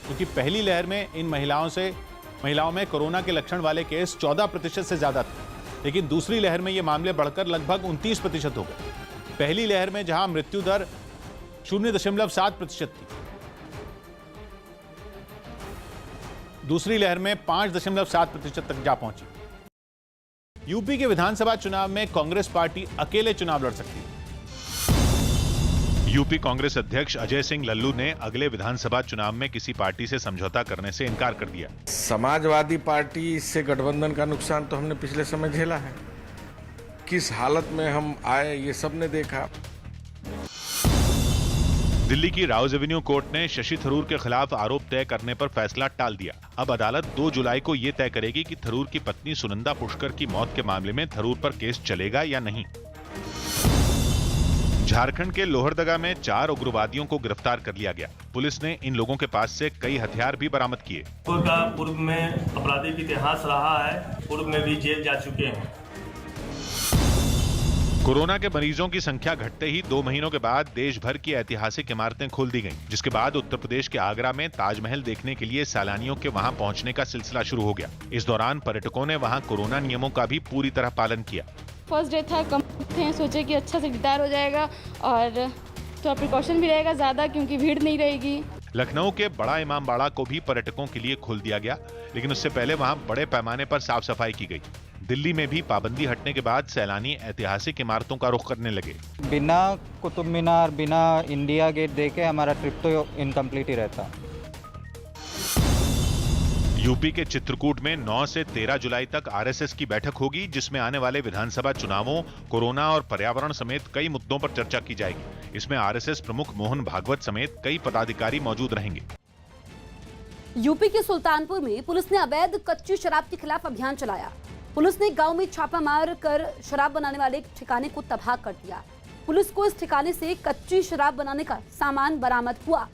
S1: क्योंकि पहली लहर में इन महिलाओं में कोरोना के लक्षण वाले केस 14% से ज्यादा थे, लेकिन दूसरी लहर में ये मामले बढ़कर लगभग 29% हो गए। पहली लहर में जहां मृत्यु दर 0.7% थी, दूसरी लहर में 5.7% तक जा पहुंची। यूपी के विधानसभा चुनाव में कांग्रेस पार्टी अकेले चुनाव लड़ सकती है।
S2: यूपी कांग्रेस अध्यक्ष अजय सिंह लल्लू ने अगले विधानसभा चुनाव में किसी पार्टी से समझौता करने से इनकार कर दिया।
S15: समाजवादी पार्टी से गठबंधन का नुकसान तो हमने पिछले समय झेला है, किस हालत में हम आए ये सबने देखा।
S2: दिल्ली की राउज एवेन्यू कोर्ट ने शशि थरूर के खिलाफ आरोप तय करने पर फैसला टाल दिया। अब अदालत 2 जुलाई को यह तय करेगी कि थरूर की पत्नी सुनंदा पुष्कर की मौत के मामले में थरूर पर केस चलेगा या नहीं। झारखंड के लोहरदगा में 4 उग्रवादियों को गिरफ्तार कर लिया गया। पुलिस ने इन लोगों के पास से कई हथियार भी बरामद किए।
S16: पूर्व में आपराधिक इतिहास रहा है, पूर्व में भी जेल जा चुके हैं।
S2: कोरोना के मरीजों की संख्या घटते ही 2 महीनों के बाद देश भर की ऐतिहासिक इमारतें खोल दी गईं, जिसके बाद उत्तर प्रदेश के आगरा में ताजमहल देखने के लिए सैलानियों के वहां पहुंचने का सिलसिला शुरू हो गया। इस दौरान पर्यटकों ने वहां कोरोना नियमों का भी पूरी तरह पालन किया।
S17: फर्स्ट डे था, कम थे, सोचे कि अच्छा से दीदार हो जाएगा और तो प्रिकॉशन भी रहेगा ज्यादा क्योंकि भीड़ नहीं रहेगी।
S2: लखनऊ के बड़ा इमामबाड़ा को भी पर्यटकों के लिए खोल दिया गया, लेकिन उससे पहले वहां बड़े पैमाने पर साफ सफाई की गई। दिल्ली में भी पाबंदी हटने के बाद सैलानी ऐतिहासिक इमारतों का रुख करने लगे।
S18: बिना कुतुब मीनार, बिना इंडिया गेट देखे हमारा ट्रिप तो इनकम्प्लीट ही रहता।
S2: यूपी के चित्रकूट में 9 से 13 जुलाई तक आरएसएस की बैठक होगी, जिसमें आने वाले विधानसभा चुनावों, कोरोना और पर्यावरण समेत कई मुद्दों पर चर्चा की जाएगी। इसमें आरएसएस प्रमुख मोहन भागवत समेत कई पदाधिकारी मौजूद रहेंगे।
S7: यूपी के सुल्तानपुर में पुलिस ने अवैध कच्ची शराब के खिलाफ अभियान चलाया। पुलिस ने गांव में छापा मार कर शराब बनाने वाले एक ठिकाने को तबाह कर दिया। पुलिस को इस ठिकाने से कच्ची शराब बनाने का सामान बरामद हुआ,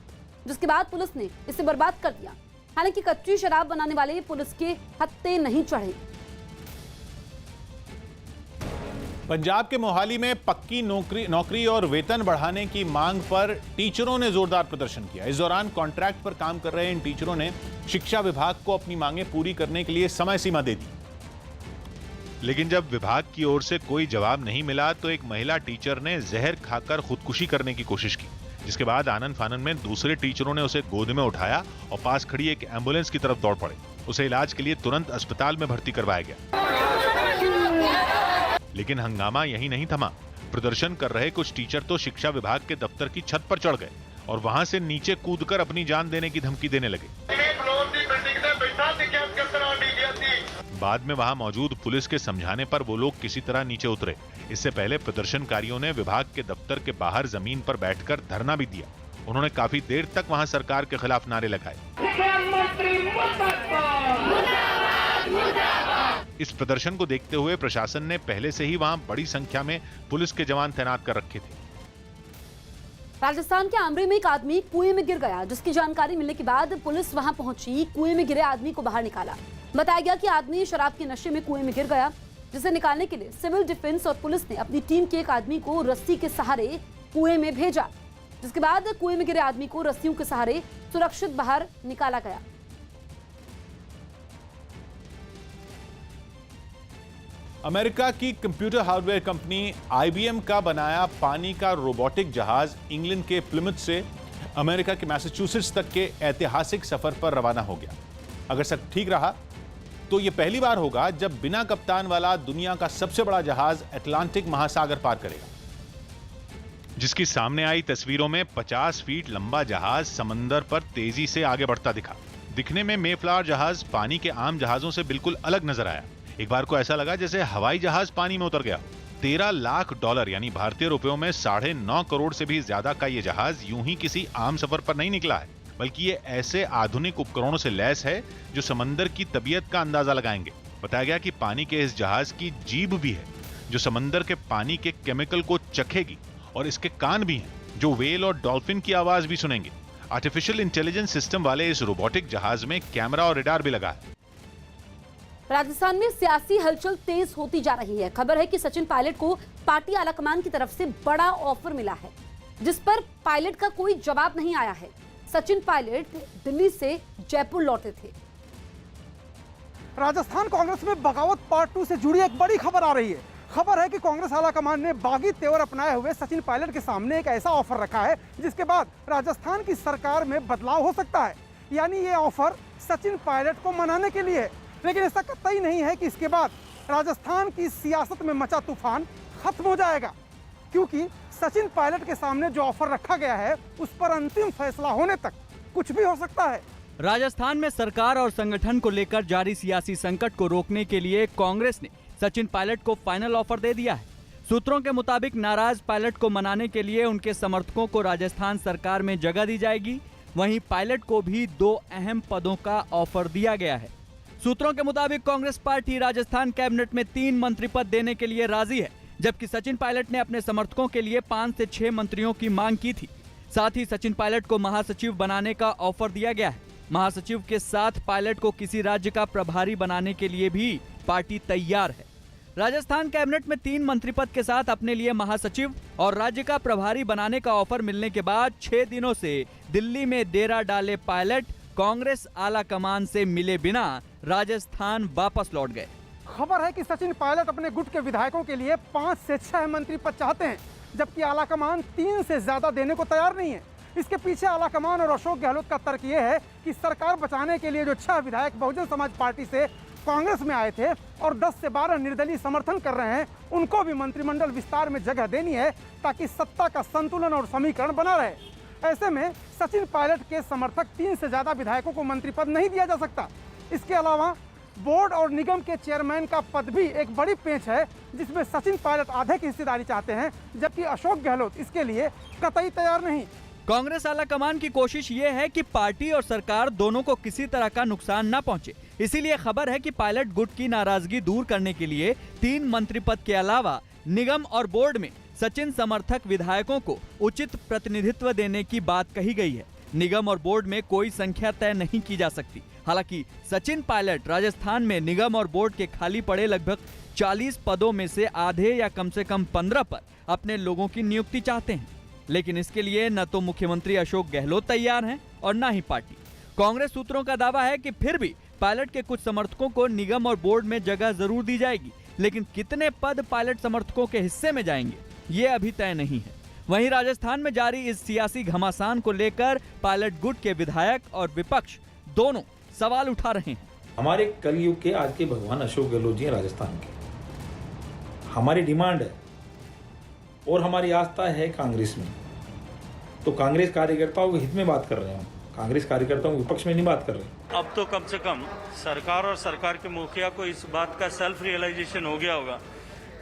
S7: जिसके बाद पुलिस ने इसे बर्बाद कर दिया। हालांकि कच्ची शराब बनाने वाले पुलिस के हत्थे नहीं चढ़े।
S1: पंजाब के मोहाली में पक्की नौकरी और वेतन बढ़ाने की मांग पर टीचरों ने जोरदार प्रदर्शन किया। इस दौरान कॉन्ट्रैक्ट पर काम कर रहे इन टीचरों ने शिक्षा विभाग को अपनी मांगें पूरी करने के लिए समय सीमा दे दी,
S2: लेकिन जब विभाग की ओर से कोई जवाब नहीं मिला तो एक महिला टीचर ने जहर खाकर खुदकुशी करने की कोशिश की। जिसके बाद आनन फानन में दूसरे टीचरों ने उसे गोद में उठाया और पास खड़ी एक एम्बुलेंस की तरफ दौड़ पड़े। उसे इलाज के लिए तुरंत अस्पताल में भर्ती करवाया गया। लेकिन हंगामा यहीं नहीं थमा। प्रदर्शन कर रहे कुछ टीचर तो शिक्षा विभाग के दफ्तर की छत पर चढ़ गए और वहां से नीचे कूदकर अपनी जान देने की धमकी देने लगे। बाद में वहां मौजूद पुलिस के समझाने पर वो लोग किसी तरह नीचे उतरे। इससे पहले प्रदर्शनकारियों ने विभाग के दफ्तर के बाहर जमीन पर बैठकर धरना भी दिया। उन्होंने काफी देर तक वहां सरकार के खिलाफ नारे लगाए। इस प्रदर्शन को देखते हुए प्रशासन ने पहले से ही वहां बड़ी संख्या में पुलिस के जवान तैनात कर रखे थे।
S7: राजस्थान के आमरे में एक आदमी कुएं में गिर गया, जिसकी जानकारी मिलने के बाद पुलिस वहां पहुंची, कुएं में गिरे आदमी को बाहर निकाला। बताया गया कि आदमी शराब के नशे में कुएं में गिर गया, जिसे निकालने के लिए सिविल डिफेंस और पुलिस ने अपनी टीम के एक आदमी को रस्सी के सहारे कुएं में भेजा, जिसके बाद कुएं में गिरे आदमी को रस्सियों के सहारे सुरक्षित बाहर निकाला गया।
S1: अमेरिका की कंप्यूटर हार्डवेयर कंपनी IBM का बनाया पानी का रोबोटिक जहाज इंग्लैंड के प्लिमथ से अमेरिका के मैसाचुसेट्स तक के ऐतिहासिक सफर पर रवाना हो गया। अगर सब ठीक रहा तो यह पहली बार होगा जब बिना कप्तान वाला दुनिया का सबसे बड़ा जहाज अटलांटिक महासागर पार करेगा।
S2: जिसकी सामने आई तस्वीरों में 50 फीट लंबा जहाज समंदर पर तेजी से आगे बढ़ता दिखा। दिखने में मेफ्लावर जहाज पानी के आम जहाजों से बिल्कुल अलग नजर आया। एक बार को ऐसा लगा जैसे हवाई जहाज पानी में उतर गया। $13 लाख यानी भारतीय रुपयों में 9.5 करोड़ से भी ज्यादा का ये जहाज यूं ही किसी आम सफर पर नहीं निकला है, बल्कि ये ऐसे आधुनिक उपकरणों से लैस है जो समंदर की तबीयत का अंदाजा लगाएंगे। बताया गया कि पानी के इस जहाज की जीभ भी है जो समंदर के पानी के केमिकल को चखेगी, और इसके कान भी हैं जो व्हेल और डॉल्फिन की आवाज भी सुनेंगे। आर्टिफिशियल इंटेलिजेंस सिस्टम वाले इस रोबोटिक जहाज में कैमरा और रेडार भी लगा है।
S7: राजस्थान में सियासी हलचल तेज होती जा रही है। खबर है कि सचिन पायलट को पार्टी आलाकमान की तरफ से बड़ा ऑफर मिला है, जिस पर पायलट का कोई जवाब नहीं आया है। सचिन पायलट दिल्ली से जयपुर लौटे थे।
S3: राजस्थान कांग्रेस में बगावत पार्ट 2 से जुड़ी एक बड़ी खबर आ रही है। खबर है कि कांग्रेस आलाकमान ने बागी तेवर अपनाए हुए सचिन पायलट के सामने एक ऐसा ऑफर रखा है जिसके बाद राजस्थान की सरकार में बदलाव हो सकता है। यानी ये ऑफर सचिन पायलट को मनाने के लिए, लेकिन ऐसा कतई नहीं है कि इसके बाद राजस्थान की सियासत में मचा तूफान खत्म हो जाएगा, क्योंकि सचिन पायलट के सामने जो ऑफर रखा गया है उस पर अंतिम फैसला होने तक कुछ भी हो सकता है।
S12: राजस्थान में सरकार और संगठन को लेकर जारी सियासी संकट को रोकने के लिए कांग्रेस ने सचिन पायलट को फाइनल ऑफर दे दिया है। सूत्रों के मुताबिक नाराज पायलट को मनाने के लिए उनके समर्थकों को राजस्थान सरकार में जगह दी जाएगी। वहीं पायलट को भी 2 अहम पदों का ऑफर दिया गया है। सूत्रों के मुताबिक कांग्रेस पार्टी राजस्थान कैबिनेट में 3 मंत्री पद देने के लिए राजी है, जबकि सचिन पायलट ने अपने समर्थकों के लिए 5 से 6 मंत्रियों की मांग की थी। साथ ही सचिन पायलट को महासचिव बनाने का ऑफर दिया गया है। महासचिव के साथ पायलट को किसी राज्य का प्रभारी बनाने के लिए भी पार्टी तैयार है। राजस्थान कैबिनेट में 3 मंत्री पद के साथ अपने लिए महासचिव और राज्य का प्रभारी बनाने का ऑफर मिलने के बाद 6 दिनों से दिल्ली में डेरा डाले पायलट कांग्रेस आला कमान से मिले बिना राजस्थान वापस लौट गए।
S3: खबर है कि सचिन पायलट अपने गुट के विधायकों के लिए 5 से 6 मंत्री पद चाहते हैं, जबकि आलाकमान 3 से ज्यादा देने को तैयार नहीं है। इसके पीछे आलाकमान और अशोक गहलोत का तर्क ये है कि सरकार बचाने के लिए जो 6 विधायक बहुजन समाज पार्टी से कांग्रेस में आए थे और 10 से 12 निर्दलीय समर्थन कर रहे हैं, उनको भी मंत्रिमंडल विस्तार में जगह देनी है ताकि सत्ता का संतुलन और समीकरण बना रहे। ऐसे में सचिन पायलट के समर्थक 3 से ज्यादा विधायकों को मंत्री पद नहीं दिया जा सकता। इसके अलावा बोर्ड और निगम के चेयरमैन का पद भी एक बड़ी पेंच है, जिसमें सचिन पायलट आधे की हिस्सेदारी चाहते हैं, जबकि अशोक गहलोत इसके लिए कतई तैयार नहीं।
S12: कांग्रेस आलाकमान की कोशिश ये है कि पार्टी और सरकार दोनों को किसी तरह का नुकसान न पहुंचे। इसीलिए खबर है कि पायलट गुट की नाराजगी दूर करने के लिए 3 मंत्री पद के अलावा निगम और बोर्ड में सचिन समर्थक विधायकों को उचित प्रतिनिधित्व देने की बात कही गई है। निगम और बोर्ड में कोई संख्या तय नहीं की जा सकती। हालांकि सचिन पायलट राजस्थान में निगम और बोर्ड के खाली पड़े लगभग 40 पदों में से आधे या कम से कम 15 पर अपने लोगों की नियुक्ति चाहते हैं, लेकिन इसके लिए न तो मुख्यमंत्री अशोक गहलोत तैयार हैं और न ही पार्टी। कांग्रेस सूत्रों का दावा है कि फिर भी पायलट के कुछ समर्थकों को निगम और बोर्ड में जगह जरूर दी जाएगी, लेकिन कितने पद पायलट समर्थकों के हिस्से में जाएंगे ये अभी तय नहीं है। वहीं राजस्थान में जारी इस सियासी घमासान को लेकर पायलट गुट के विधायक और विपक्ष दोनों सवाल उठा रहे हैं।
S19: हमारे कलयुग के आज के भगवान अशोक गहलोत जी हैं राजस्थान के। हमारी डिमांड है और हमारी आस्था है कांग्रेस में, तो कांग्रेस कार्यकर्ताओं के हित में बात कर रहे हैं हम, कांग्रेस कार्यकर्ताओं के विपक्ष में नहीं बात कर रहे।
S16: अब तो कम से कम सरकार और सरकार के मुखिया को इस बात का सेल्फ रियलाइजेशन हो गया होगा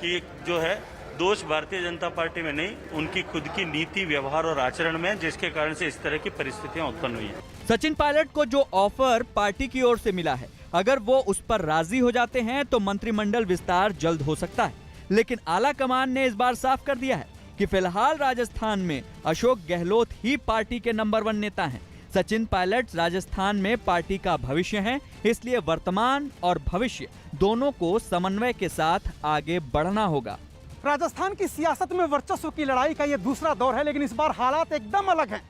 S16: कि जो है दोष भारतीय जनता पार्टी में नहीं, उनकी खुद की नीति, व्यवहार और आचरण में, जिसके कारण से इस तरह की परिस्थितियां उत्पन्न हुई है।
S12: सचिन पायलट को जो ऑफर पार्टी की ओर से मिला है, अगर वो उस पर राजी हो जाते हैं तो मंत्रिमंडल विस्तार जल्द हो सकता है। लेकिन आला कमान ने इस बार साफ कर दिया है कि फिलहाल राजस्थान में अशोक गहलोत ही पार्टी के नंबर 1 नेता हैं। सचिन पायलट राजस्थान में पार्टी का भविष्य हैं, इसलिए वर्तमान और भविष्य दोनों को समन्वय के साथ आगे बढ़ना होगा।
S3: राजस्थान की सियासत में वर्चस्व की लड़ाई का ये दूसरा दौर है, लेकिन इस बार हालात एकदम अलग हैं।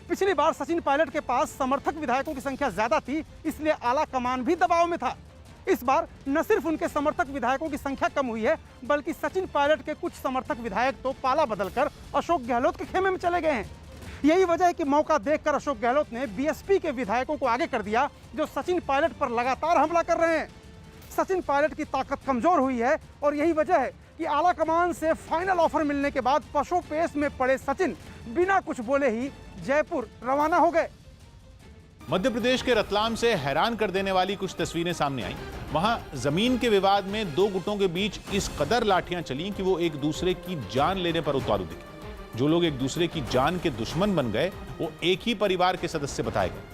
S3: पिछली बार सचिन पायलट के पास समर्थक विधायकों की संख्या ज्यादा थी, इसलिए आला कमान भी दबाव में था। इस बार न सिर्फ उनके समर्थक विधायकों की संख्या कम हुई है, बल्कि सचिन पायलट के कुछ समर्थक विधायक तो पाला बदलकर अशोक गहलोत के खेमे में चले गए हैं। यही वजह है कि मौका देखकर अशोक गहलोत ने बीएसपी के विधायकों को आगे कर दिया, जो सचिन पायलट पर लगातार हमला कर रहे हैं। सचिन पायलट की ताकत कमजोर हुई है और यही वजह है कि आला कमान से फाइनल ऑफर मिलने के बाद पशुपेश में पड़े सचिन बिना कुछ बोले ही जयपुर रवाना हो गए।
S1: मध्य प्रदेश के रतलाम से हैरान कर देने वाली कुछ तस्वीरें सामने आई। वहां जमीन के विवाद में दो गुटों के बीच इस कदर लाठियां चली कि वो एक दूसरे की जान लेने पर उतारू दिखे। जो लोग एक दूसरे की जान के दुश्मन बन गए वो एक ही परिवार के सदस्य बताए गए।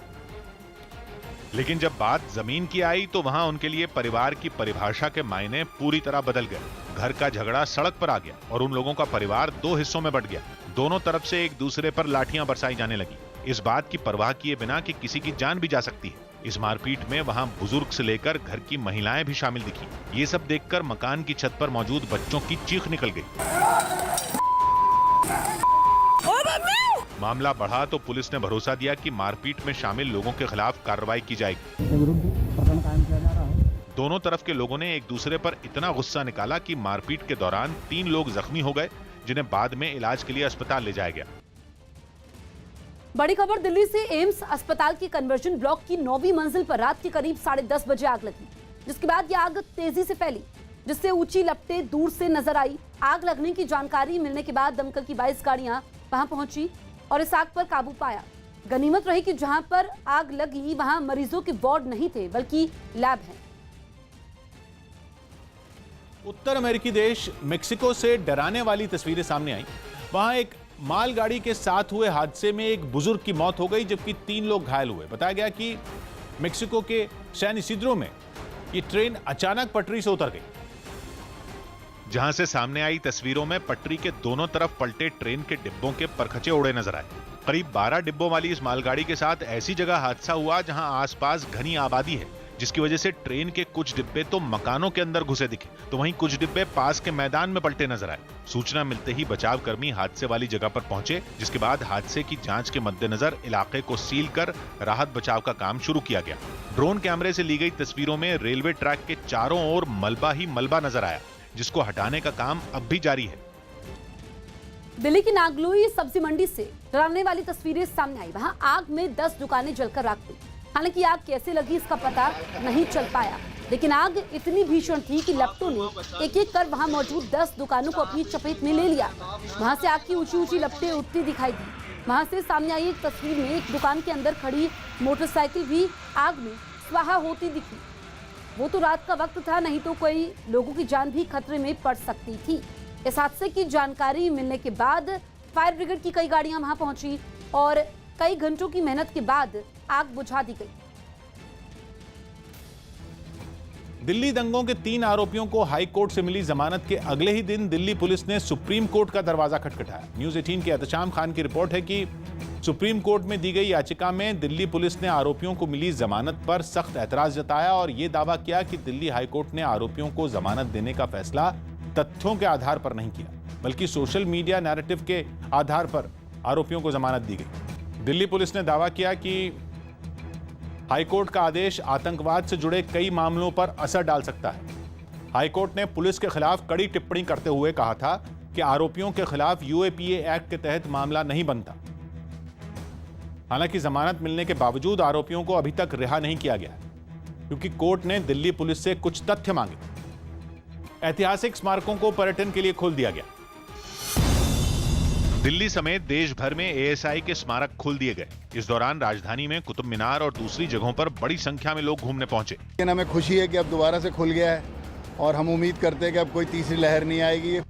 S2: लेकिन जब बात जमीन की आई तो वहां उनके लिए परिवार की परिभाषा के मायने पूरी तरह बदल गए। घर का झगड़ा सड़क पर आ गया और उन लोगों का परिवार दो हिस्सों में बंट गया। दोनों तरफ से एक दूसरे पर लाठियां बरसाई जाने लगी, इस बात की परवाह किए बिना कि किसी की जान भी जा सकती है। इस मारपीट में वहां बुजुर्ग से लेकर घर की महिलाएं भी शामिल दिखी। ये सब देखकर मकान की छत पर मौजूद बच्चों की चीख निकल गई। मामला बढ़ा तो पुलिस ने भरोसा दिया कि मारपीट में शामिल लोगों के खिलाफ कार्रवाई की जाएगी। दोनों तरफ के लोगों ने एक दूसरे पर इतना गुस्सा निकाला कि मारपीट के दौरान 3 लोग जख्मी हो गए, जिन्हें बाद में इलाज के लिए अस्पताल ले जाया गया।
S7: बड़ी खबर दिल्ली से। एम्स अस्पताल के कन्वर्जन ब्लॉक की 9वीं मंजिल पर रात के करीब 10:30 बजे आग लगी, जिसके बाद यह आग तेजी से फैली, जिससे ऊंची लपटें दूर से नजर आई। आग लगने की जानकारी मिलने के बाद दमकल की 22 गाड़ियां वहां पहुंची और इस आग पर काबू पाया। गनीमत रही कि जहां पर आग लगी वहां मरीजों के वार्ड नहीं थे, बल्कि लैब है।
S1: उत्तर अमेरिकी देश मेक्सिको से डराने वाली तस्वीरें सामने आई। वहां एक मालगाड़ी के साथ हुए हादसे में एक बुजुर्ग की मौत हो गई, जबकि 3 लोग घायल हुए। बताया गया कि मेक्सिको के सैन इसिद्रो में ये ट्रेन अचानक पटरी से उतर गई।
S2: जहां से सामने आई तस्वीरों में पटरी के दोनों तरफ पलटे ट्रेन के डिब्बों के परखचे उड़े नजर आए। करीब 12 डिब्बों वाली इस मालगाड़ी के साथ ऐसी जगह हादसा हुआ जहां आसपास घनी आबादी है, जिसकी वजह से ट्रेन के कुछ डिब्बे तो मकानों के अंदर घुसे दिखे, तो वहीं कुछ डिब्बे पास के मैदान में पलटे नजर आए। सूचना मिलते ही बचाव कर्मी हादसे वाली जगह पर पहुंचे, जिसके बाद हादसे की जांच के मद्देनजर इलाके को सील कर राहत बचाव का काम शुरू किया गया। ड्रोन कैमरे से ली गई तस्वीरों में रेलवे ट्रैक के चारों ओर मलबा ही मलबा नजर आया, जिसको हटाने का काम अब भी जारी है।
S7: दिल्ली की नागलोई सब्जी मंडी से डरावने वाली तस्वीरें सामने आई। वहां आग में 10 दुकानें जलकर राख हुई। हालांकि आग कैसे लगी इसका पता नहीं चल पाया, लेकिन आग इतनी भीषण थी कि लपटों ने एक एक कर वहां मौजूद 10 दुकानों को अपनी चपेट में ले लिया। वहां से आग की ऊंची लपटें उठती दिखाई दी। वहां से सामने आई एक तस्वीर में एक दुकान के अंदर खड़ी मोटरसाइकिल भी आग में स्वाहा होती दिखी। वो तो रात का वक्त था, नहीं तो कई लोगों की जान भी खतरे में पड़ सकती थी। इस हादसे की जानकारी मिलने के बाद फायर ब्रिगेड की कई गाड़ियां वहां पहुंची और कई घंटों की मेहनत के बाद आग बुझा दी गई।
S1: दिल्ली दंगों के 3 आरोपियों को हाई कोर्ट से मिली जमानत के अगले ही दिन दिल्ली पुलिस ने सुप्रीम कोर्ट का दरवाजा खटखटाया। न्यूज़ 18 के एहतशाम खान की रिपोर्ट है कि सुप्रीम कोर्ट में दी गई याचिका में दिल्ली पुलिस ने आरोपियों को मिली जमानत पर सख्त एतराज जताया और यह दावा किया कि दिल्ली हाई कोर्ट ने आरोपियों को जमानत देने का फैसला तथ्यों के आधार पर नहीं किया, बल्कि सोशल मीडिया नैरेटिव के आधार पर आरोपियों को जमानत दी गई। दिल्ली पुलिस ने दावा किया कि हाईकोर्ट का आदेश आतंकवाद से जुड़े कई मामलों पर असर डाल सकता है। हाईकोर्ट ने पुलिस के खिलाफ कड़ी टिप्पणी करते हुए कहा था कि आरोपियों के खिलाफ यूएपीए एक्ट के तहत मामला नहीं बनता। हालांकि जमानत मिलने के बावजूद आरोपियों को अभी तक रिहा नहीं किया गया क्योंकि कोर्ट ने दिल्ली पुलिस से कुछ तथ्य मांगे। ऐतिहासिक स्मारकों को पर्यटन के लिए खोल दिया गया।
S2: दिल्ली समेत देश भर में एएसआई के स्मारक खोल दिए गए। इस दौरान राजधानी में कुतुब मीनार और दूसरी जगहों पर बड़ी संख्या में लोग घूमने पहुंचे।
S20: हमें खुशी है कि अब दोबारा से खुल गया है और हम उम्मीद करते हैं कि अब कोई तीसरी लहर नहीं आएगी।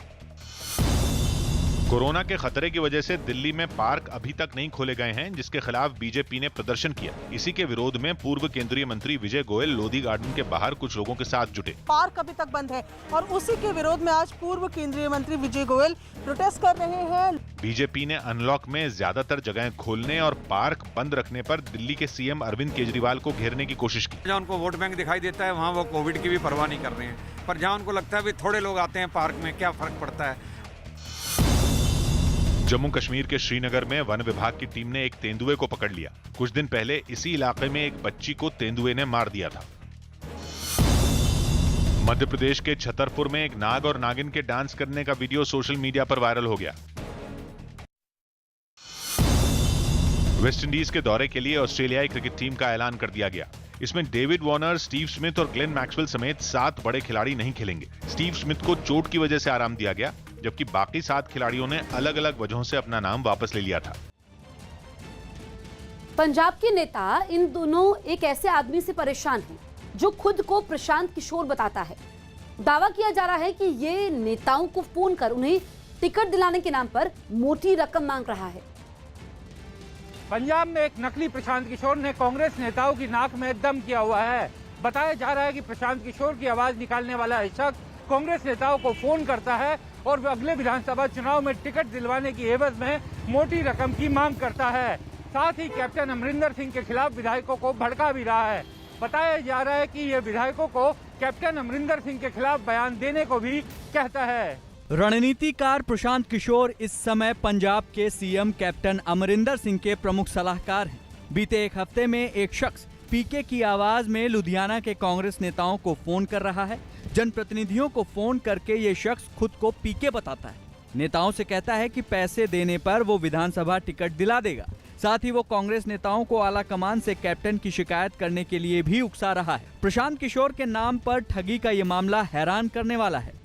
S2: कोरोना के खतरे की वजह से दिल्ली में पार्क अभी तक नहीं खोले गए हैं, जिसके खिलाफ बीजेपी ने प्रदर्शन किया। इसी के विरोध में पूर्व केंद्रीय मंत्री विजय गोयल लोधी गार्डन के बाहर कुछ लोगों के साथ जुटे।
S21: पार्क अभी तक बंद है और उसी के विरोध में आज पूर्व केंद्रीय मंत्री विजय गोयल प्रोटेस्ट कर रहे हैं।
S2: बीजेपी ने अनलॉक में ज्यादातर जगहें खोलने और पार्क बंद रखने पर दिल्ली के सीएम अरविंद केजरीवाल को घेरने की कोशिश की।
S22: जहाँ उनको वोट बैंक दिखाई देता है वहाँ वो कोविड की भी परवाह नहीं कर रहे हैं, पर जहाँ उनको लगता है भी थोड़े लोग आते हैं पार्क में, क्या फर्क पड़ता है।
S2: जम्मू कश्मीर के श्रीनगर में वन विभाग की टीम ने एक तेंदुए को पकड़ लिया। कुछ दिन पहले इसी इलाके में एक बच्ची को तेंदुए ने मार दिया था। मध्य प्रदेश के छतरपुर में एक नाग और नागिन के डांस करने का वीडियो सोशल मीडिया पर वायरल हो गया। वेस्टइंडीज के दौरे के लिए ऑस्ट्रेलियाई क्रिकेट टीम का ऐलान कर दिया गया। इसमें डेविड वार्नर, स्टीव स्मिथ और ग्लेन मैक्सवेल समेत 7 बड़े खिलाड़ी नहीं खेलेंगे। स्टीव स्मिथ को चोट की वजह से आराम दिया गया, जबकि बाकी 7 खिलाड़ियों ने अलग अलग वजहों से अपना नाम वापस ले लिया था।
S7: पंजाब के नेता इन दोनों एक ऐसे आदमी से परेशान हैं जो खुद को प्रशांत किशोर बताता है। दावा किया जा रहा है कि ये नेताओं को फोन कर उन्हें टिकट दिलाने के नाम पर मोटी रकम मांग रहा है।
S11: पंजाब में एक नकली प्रशांत किशोर ने कांग्रेस नेताओं की नाक में दम किया हुआ है। बताया जा रहा है कि प्रशांत किशोर की आवाज निकालने वाला शख्स कांग्रेस नेताओं को फोन करता है और अगले विधानसभा चुनाव में टिकट दिलवाने की एवज में मोटी रकम की मांग करता है। साथ ही कैप्टन अमरिंदर सिंह के खिलाफ विधायकों को भड़का भी रहा है। बताया जा रहा है कि ये विधायकों को कैप्टन अमरिंदर सिंह के खिलाफ बयान देने को भी कहता है।
S12: रणनीतिकार प्रशांत किशोर इस समय पंजाब के सीएम कैप्टन अमरिंदर सिंह के प्रमुख सलाहकार हैं। बीते एक हफ्ते में एक शख्स पीके की आवाज में लुधियाना के कांग्रेस नेताओं को फोन कर रहा है। जनप्रतिनिधियों को फोन करके ये शख्स खुद को पीके बताता है। नेताओं से कहता है कि पैसे देने पर वो विधानसभा टिकट दिला देगा। साथ ही वो कांग्रेस नेताओं को आला कमान से कैप्टन की शिकायत करने के लिए भी उकसा रहा है। प्रशांत किशोर के नाम पर ठगी का ये मामला हैरान करने वाला है।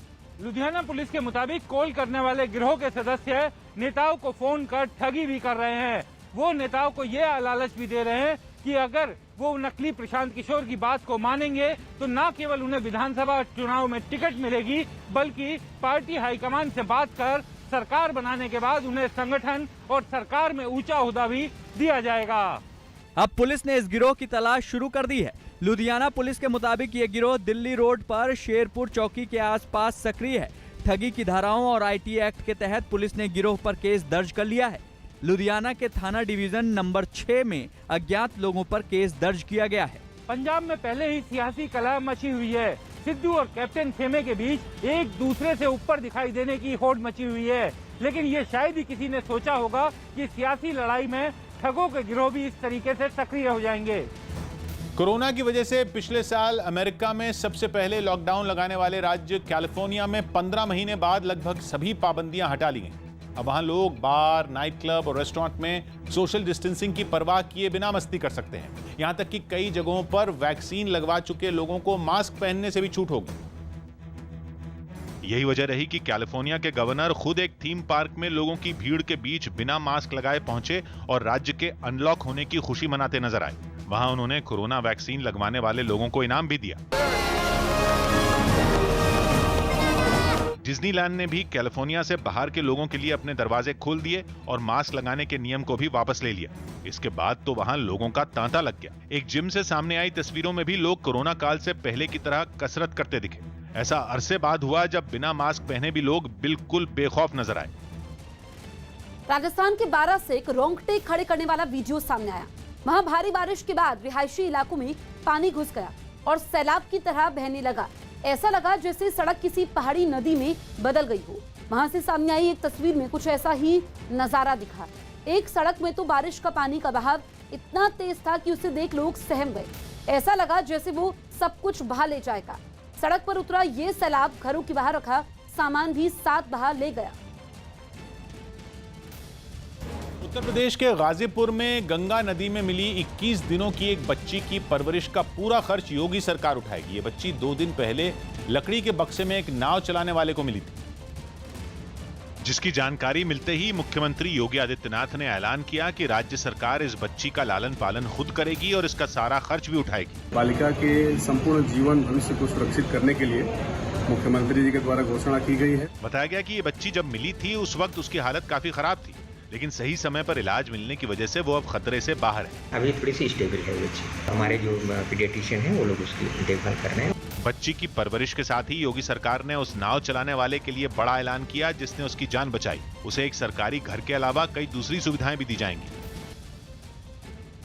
S11: लुधियाना पुलिस के मुताबिक कॉल करने वाले गिरोह के सदस्य नेताओं को फोन कर ठगी भी कर रहे हैं। वो नेताओं को ये लालच भी दे रहे हैं कि अगर वो नकली प्रशांत किशोर की बात को मानेंगे तो न केवल उन्हें विधानसभा चुनाव में टिकट मिलेगी, बल्कि पार्टी हाईकमान से बात कर सरकार बनाने के बाद उन्हें संगठन और सरकार में ऊंचा ओहदा भी दिया जाएगा।
S12: अब पुलिस ने इस गिरोह की तलाश शुरू कर दी है। लुधियाना पुलिस के मुताबिक ये गिरोह दिल्ली रोड पर शेरपुर चौकी के आसपास सक्रिय है। ठगी की धाराओं और आईटी एक्ट के तहत पुलिस ने गिरोह पर केस दर्ज कर लिया है। लुधियाना के थाना डिवीजन नंबर 6 में अज्ञात लोगों पर केस दर्ज किया गया है।
S11: पंजाब में पहले ही सियासी कलह मची हुई है। सिद्धू और कैप्टन खेमे के बीच एक दूसरे से ऊपर दिखाई देने की होड़ मची हुई है, लेकिन ये शायद ही किसी ने सोचा होगा कि सियासी लड़ाई में ठगों के गिरोह भी इस तरीके से सक्रिय हो जाएंगे।
S1: कोरोना की वजह से पिछले साल अमेरिका में सबसे पहले लॉकडाउन लगाने वाले राज्य कैलिफोर्निया में 15 महीने बाद लगभग सभी पाबंदियां हटा ली गईं। अब वहां लोग बार, नाइट क्लब और रेस्टोरेंट में सोशल डिस्टेंसिंग की परवाह किए बिना मस्ती कर सकते हैं। यहां तक कि कई जगहों पर वैक्सीन लगवा चुके लोगों को मास्क पहनने से भी छूट होगी।
S2: यही वजह रही कि कैलिफोर्निया के गवर्नर खुद एक थीम पार्क में लोगों की भीड़ के बीच बिना मास्क लगाए पहुंचे और राज्य के अनलॉक होने की खुशी मनाते नजर आए। वहां उन्होंने कोरोना वैक्सीन लगवाने वाले लोगों को इनाम भी दिया। डिज्नीलैंड ने भी कैलिफोर्निया से बाहर के लोगों के लिए अपने दरवाजे खोल दिए और मास्क लगाने के नियम को भी वापस ले लिया। इसके बाद तो वहां लोगों का तांता लग गया। एक जिम से सामने आई तस्वीरों में भी लोग कोरोना काल से पहले की तरह कसरत करते दिखे। ऐसा अरसे बाद हुआ जब बिना मास्क पहने भी लोग बिल्कुल बेखौफ नजर आए।
S7: राजस्थान के 12 से एक रोंगटे खड़े करने वाला वीडियो सामने आया। वहां भारी बारिश के बाद रिहायशी इलाकों में पानी घुस गया और सैलाब की तरह बहने लगा। ऐसा लगा जैसे सड़क किसी पहाड़ी नदी में बदल गई हो। वहां से सामने आई एक तस्वीर में कुछ ऐसा ही नजारा दिखा। एक सड़क में तो बारिश का पानी का बहाव इतना तेज था कि उसे देख लोग सहम गए। ऐसा लगा जैसे वो सब कुछ बहा ले जाएगा। सड़क पर उतरा ये सैलाब घरों के बाहर रखा सामान भी साथ बहा ले गया।
S1: उत्तर प्रदेश के गाजीपुर में गंगा नदी में मिली 21 दिनों की एक बच्ची की परवरिश का पूरा खर्च योगी सरकार उठाएगी। ये बच्ची 2 दिन पहले लकड़ी के बक्से में एक नाव चलाने वाले को मिली थी,
S2: जिसकी जानकारी मिलते ही मुख्यमंत्री योगी आदित्यनाथ ने ऐलान किया कि राज्य सरकार इस बच्ची का लालन पालन खुद करेगी और इसका सारा खर्च भी उठाएगी।
S4: बालिका के संपूर्ण जीवन भविष्य को सुरक्षित करने के लिए मुख्यमंत्री जी के द्वारा घोषणा की गई है।
S2: बताया गया कि ये बच्ची जब मिली थी उस वक्त उसकी हालत काफी खराब थी, लेकिन सही समय पर इलाज मिलने की वजह से वो अब खतरे से बाहर है।
S5: अभी थोड़ी सी स्टेबल है बच्ची। हमारे जो पीडियाट्रिशियन हैं वो लोग उसकी देखभाल कर रहे हैं।
S2: बच्ची की परवरिश के साथ ही योगी सरकार ने उस नाव चलाने वाले के लिए बड़ा ऐलान किया जिसने उसकी जान बचाई। उसे एक सरकारी घर के अलावा कई दूसरी सुविधाएं भी दी जाएंगी।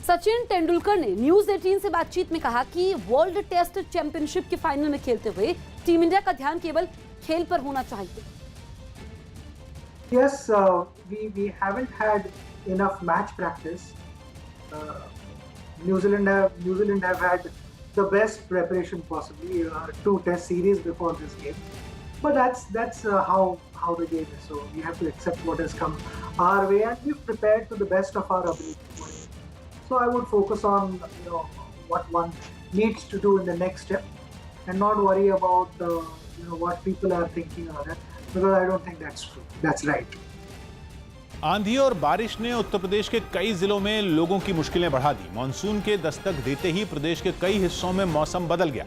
S7: सचिन तेंदुलकर ने न्यूज 18 से बातचीत में कहा कि वर्ल्ड टेस्ट चैंपियनशिप के फाइनल में खेलते हुए टीम इंडिया का ध्यान केवल खेल पर होना चाहिए।
S23: Yes, we haven't had enough match practice. New Zealand have had the best preparation possibly, 2 test series before this game. But that's how the game is. So we have to accept what has come our way, and we've prepared to the best of our ability. So I would focus on what one needs to do in the next step, and not worry about what people are thinking or that, because I don't think that's true. That's right.
S1: आंधी और बारिश ने उत्तर प्रदेश के कई जिलों में लोगों की मुश्किलें बढ़ा दी। मानसून के दस्तक देते ही प्रदेश के कई हिस्सों में मौसम बदल गया,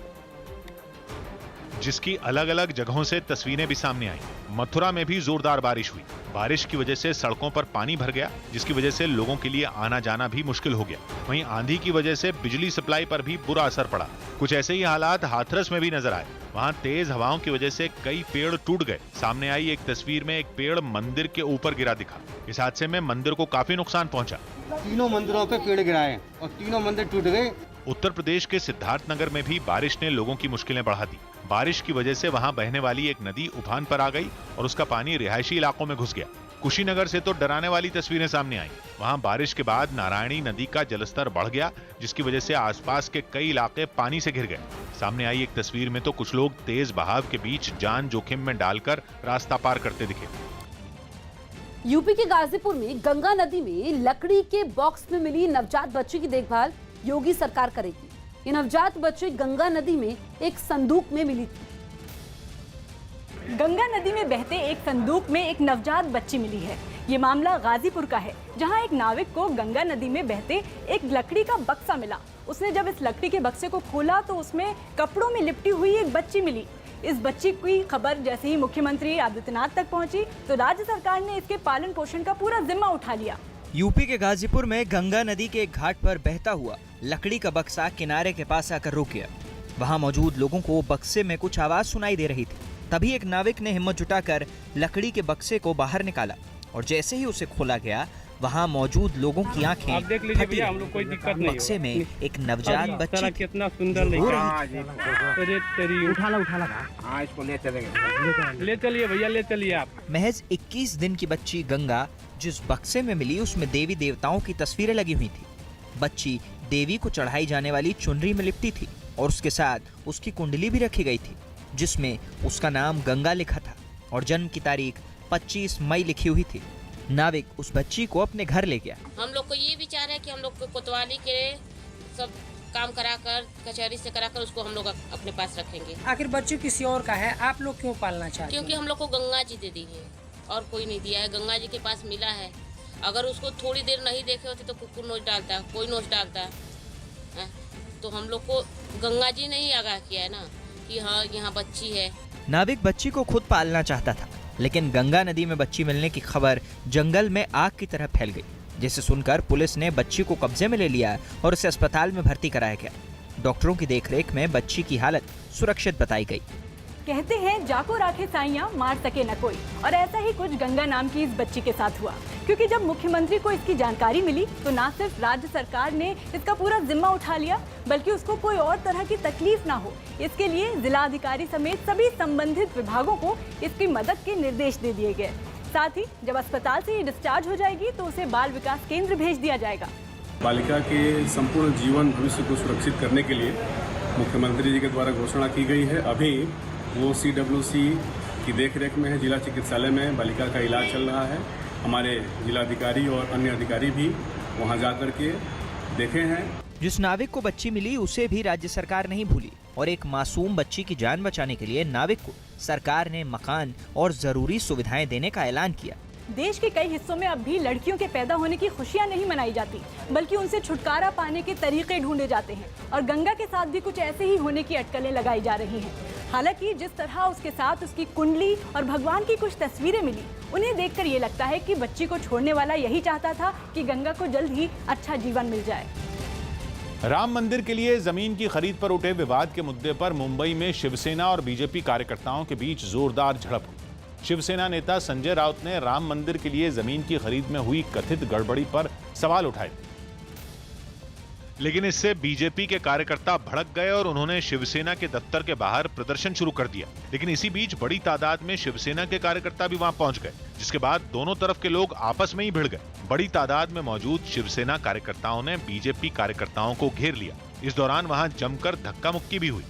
S2: जिसकी अलग अलग जगहों से तस्वीरें भी सामने आई। मथुरा में भी जोरदार बारिश हुई। बारिश की वजह से सड़कों पर पानी भर गया, जिसकी वजह से लोगों के लिए आना जाना भी मुश्किल हो गया। वहीं आंधी की वजह से बिजली सप्लाई पर भी बुरा असर पड़ा। कुछ ऐसे ही हालात हाथरस में भी नजर आए। वहां तेज हवाओं की वजह से कई पेड़ टूट गए। सामने आई एक तस्वीर में एक पेड़ मंदिर के ऊपर गिरा दिखा। इस हादसे में मंदिर को काफी नुकसान पहुंचा।
S24: 3 मंदिरों पे पेड़ गिराए और 3 मंदिर टूट गए।
S2: उत्तर प्रदेश के सिद्धार्थनगर में भी बारिश ने लोगों की मुश्किलें बढ़ा दी। बारिश की वजह से वहां बहने वाली एक नदी उफान पर आ गई और उसका पानी रिहायशी इलाकों में घुस गया। कुशीनगर से तो डराने वाली तस्वीरें सामने आई। वहां बारिश के बाद नारायणी नदी का जलस्तर बढ़ गया, जिसकी वजह से आसपास के कई इलाके पानी से घिर गए। सामने आई एक तस्वीर में तो कुछ लोग तेज बहाव के बीच जान जोखिम में डालकर रास्ता पार करते दिखे।
S7: यूपी के गाजीपुर में गंगा नदी में लकड़ी के बॉक्स में मिली नवजात बच्ची की देखभाल योगी सरकार करेगी। ये नवजात बच्ची गंगा नदी में एक संदूक में मिली थी।
S25: गंगा नदी में बहते एक संदूक में एक नवजात बच्ची मिली है। ये मामला गाजीपुर का है, जहां एक नाविक को गंगा नदी में बहते एक लकड़ी का बक्सा मिला। उसने जब इस लकड़ी के बक्से को खोला तो उसमें कपड़ों में लिपटी हुई एक बच्ची मिली। इस बच्ची की खबर जैसे ही मुख्यमंत्री आदित्यनाथ तक पहुंची तो राज्य सरकार ने इसके पालन पोषण का पूरा जिम्मा उठा लिया।
S26: यूपी के गाजीपुर में गंगा नदी के एक घाट पर बहता हुआ लकड़ी का बक्सा किनारे के पास आकर रुक गया। वहां मौजूद लोगों को बक्से में कुछ आवाज सुनाई दे रही थी। तभी एक नाविक ने हिम्मत जुटाकर लकड़ी के बक्से को बाहर निकाला और जैसे ही उसे खोला गया वहां मौजूद लोगों की आंखें
S11: आप देख लीजिए भैया, हम लोग कोई दिक्कत नहीं।
S26: बक्से में एक नवजात बच्ची
S11: कितना सुंदर
S24: हाँ, इसको ले चलेंगे।
S11: ले चलिए भैया, ले चलिए आप।
S26: महज 21 दिन की बच्ची गंगा जिस बक्से में मिली उसमें देवी देवताओं की तस्वीरें लगी हुई थी। बच्ची देवी को चढ़ाई जाने वाली चुनरी में लिपटी थी और उसके साथ उसकी कुंडली भी रखी गई थी, जिसमें उसका नाम गंगा लिखा था और जन्म की तारीख 25 मई लिखी हुई थी। नाविक उस बच्ची को अपने घर ले गया।
S27: हम लोग को ये विचार है कि हम लोग को कोतवाली के सब काम कराकर कचहरी से कराकर उसको हम लोग अपने पास रखेंगे।
S28: आखिर बच्ची किसी और का है, आप लोग क्यों पालना चाहते हैं?
S27: क्योंकि हम लोग को गंगा जी दे दी है और कोई नहीं दिया है। गंगा जी के पास मिला है। अगर उसको थोड़ी देर नहीं देखे होते तो कुकुर नोच डालता, कोई नोच डालता है। तो हम लोग को गंगा जी ने ही आगाह किया है ना कि हाँ यहाँ बच्ची है।
S26: नाविक बच्ची को खुद पालना चाहता था, लेकिन गंगा नदी में बच्ची मिलने की खबर जंगल में आग की तरह फैल गई, जिसे सुनकर पुलिस ने बच्ची को कब्जे में ले लिया और उसे अस्पताल में भर्ती कराया गया। डॉक्टरों की देखरेख में बच्ची की हालत सुरक्षित बताई गई।
S25: कहते हैं जाको राखे साइयां मार सके न कोई, और ऐसा ही कुछ गंगा नाम की इस बच्ची के साथ हुआ। क्योंकि जब मुख्यमंत्री को इसकी जानकारी मिली तो न सिर्फ राज्य सरकार ने इसका पूरा जिम्मा उठा लिया, बल्कि उसको कोई और तरह की तकलीफ ना हो, इसके लिए जिलाधिकारी समेत सभी संबंधित विभागों को इसकी मदद के निर्देश दे दिए गए। साथ ही जब अस्पताल से ये डिस्चार्ज हो जाएगी तो उसे बाल विकास केंद्र भेज दिया जाएगा।
S4: बालिका के संपूर्ण जीवन भविष्य को सुरक्षित करने के लिए मुख्यमंत्री जी के द्वारा घोषणा की गई है। अभी वो CWC की देखरेख में है। जिला चिकित्सालय में बालिका का इलाज चल रहा है हमारे जिलाधिकारी और अन्य अधिकारी भी वहां जाकर के देखे हैं।
S26: जिस नाविक को बच्ची मिली उसे भी राज्य सरकार नहीं भूली और एक मासूम बच्ची की जान बचाने के लिए नाविक को सरकार ने मकान और जरूरी सुविधाएं देने का ऐलान किया।
S25: देश के कई हिस्सों में अब भी लड़कियों के पैदा होने की खुशियां नहीं मनाई जाती, बल्कि उनसे छुटकारा पाने के तरीके ढूंढे जाते हैं और गंगा के साथ भी कुछ ऐसे ही होने की अटकलें लगाई जा रही हैं। हालांकि जिस तरह उसके साथ उसकी कुंडली और भगवान की कुछ तस्वीरें मिली, उन्हें देखकर ये लगता है कि बच्ची को छोड़ने वाला यही चाहता था कि गंगा को जल्द ही अच्छा जीवन मिल जाए।
S1: राम मंदिर के लिए जमीन की खरीद पर उठे विवाद के मुद्दे पर मुंबई में शिवसेना और बीजेपी कार्यकर्ताओं के बीच जोरदार झड़प हुई। शिवसेना नेता संजय राउत ने राम मंदिर के लिए जमीन की खरीद में हुई कथित गड़बड़ी पर सवाल उठाए,
S2: लेकिन इससे बीजेपी के कार्यकर्ता भड़क गए और उन्होंने शिवसेना के दफ्तर के बाहर प्रदर्शन शुरू कर दिया। लेकिन इसी बीच बड़ी तादाद में शिवसेना के कार्यकर्ता भी वहां पहुंच गए, जिसके बाद दोनों तरफ के लोग आपस में ही भिड़ गए। बड़ी तादाद में मौजूद शिवसेना कार्यकर्ताओं ने बीजेपी कार्यकर्ताओं को घेर लिया। इस दौरान वहां जमकर धक्का मुक्की भी हुई।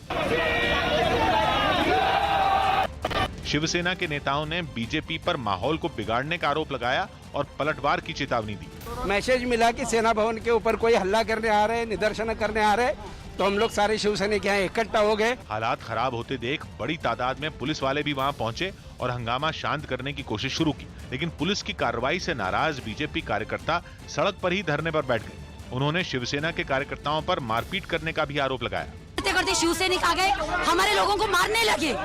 S2: शिवसेना के नेताओं ने बीजेपी पर माहौल को बिगाड़ने का आरोप लगाया और पलटवार की चेतावनी दी।
S24: मैसेज मिला कि सेना भवन के ऊपर कोई हल्ला करने आ रहे, निदर्शन करने आ रहे, तो हम लोग सारे शिवसेना के यहाँ इकट्ठा हो गए।
S2: हालात खराब होते देख बड़ी तादाद में पुलिस वाले भी वहां पहुंचे और हंगामा शांत करने की कोशिश शुरू की, लेकिन पुलिस की कार्रवाई से नाराज बीजेपी कार्यकर्ता सड़क पर ही धरने पर बैठ गए। उन्होंने शिवसेना के कार्यकर्ताओं पर मारपीट करने का भी आरोप लगाया।
S6: करते शिवसैनिक आ गए, हमारे लोगों को मारने लगे।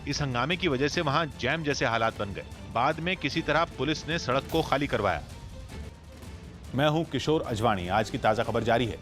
S2: इस हंगामे की वजह से वहां जैम जैसे हालात बन गए। बाद में किसी तरह पुलिस ने सड़क को खाली करवाया।
S1: मैं हूं किशोर अजवाणी। आज की ताजा खबर जारी है।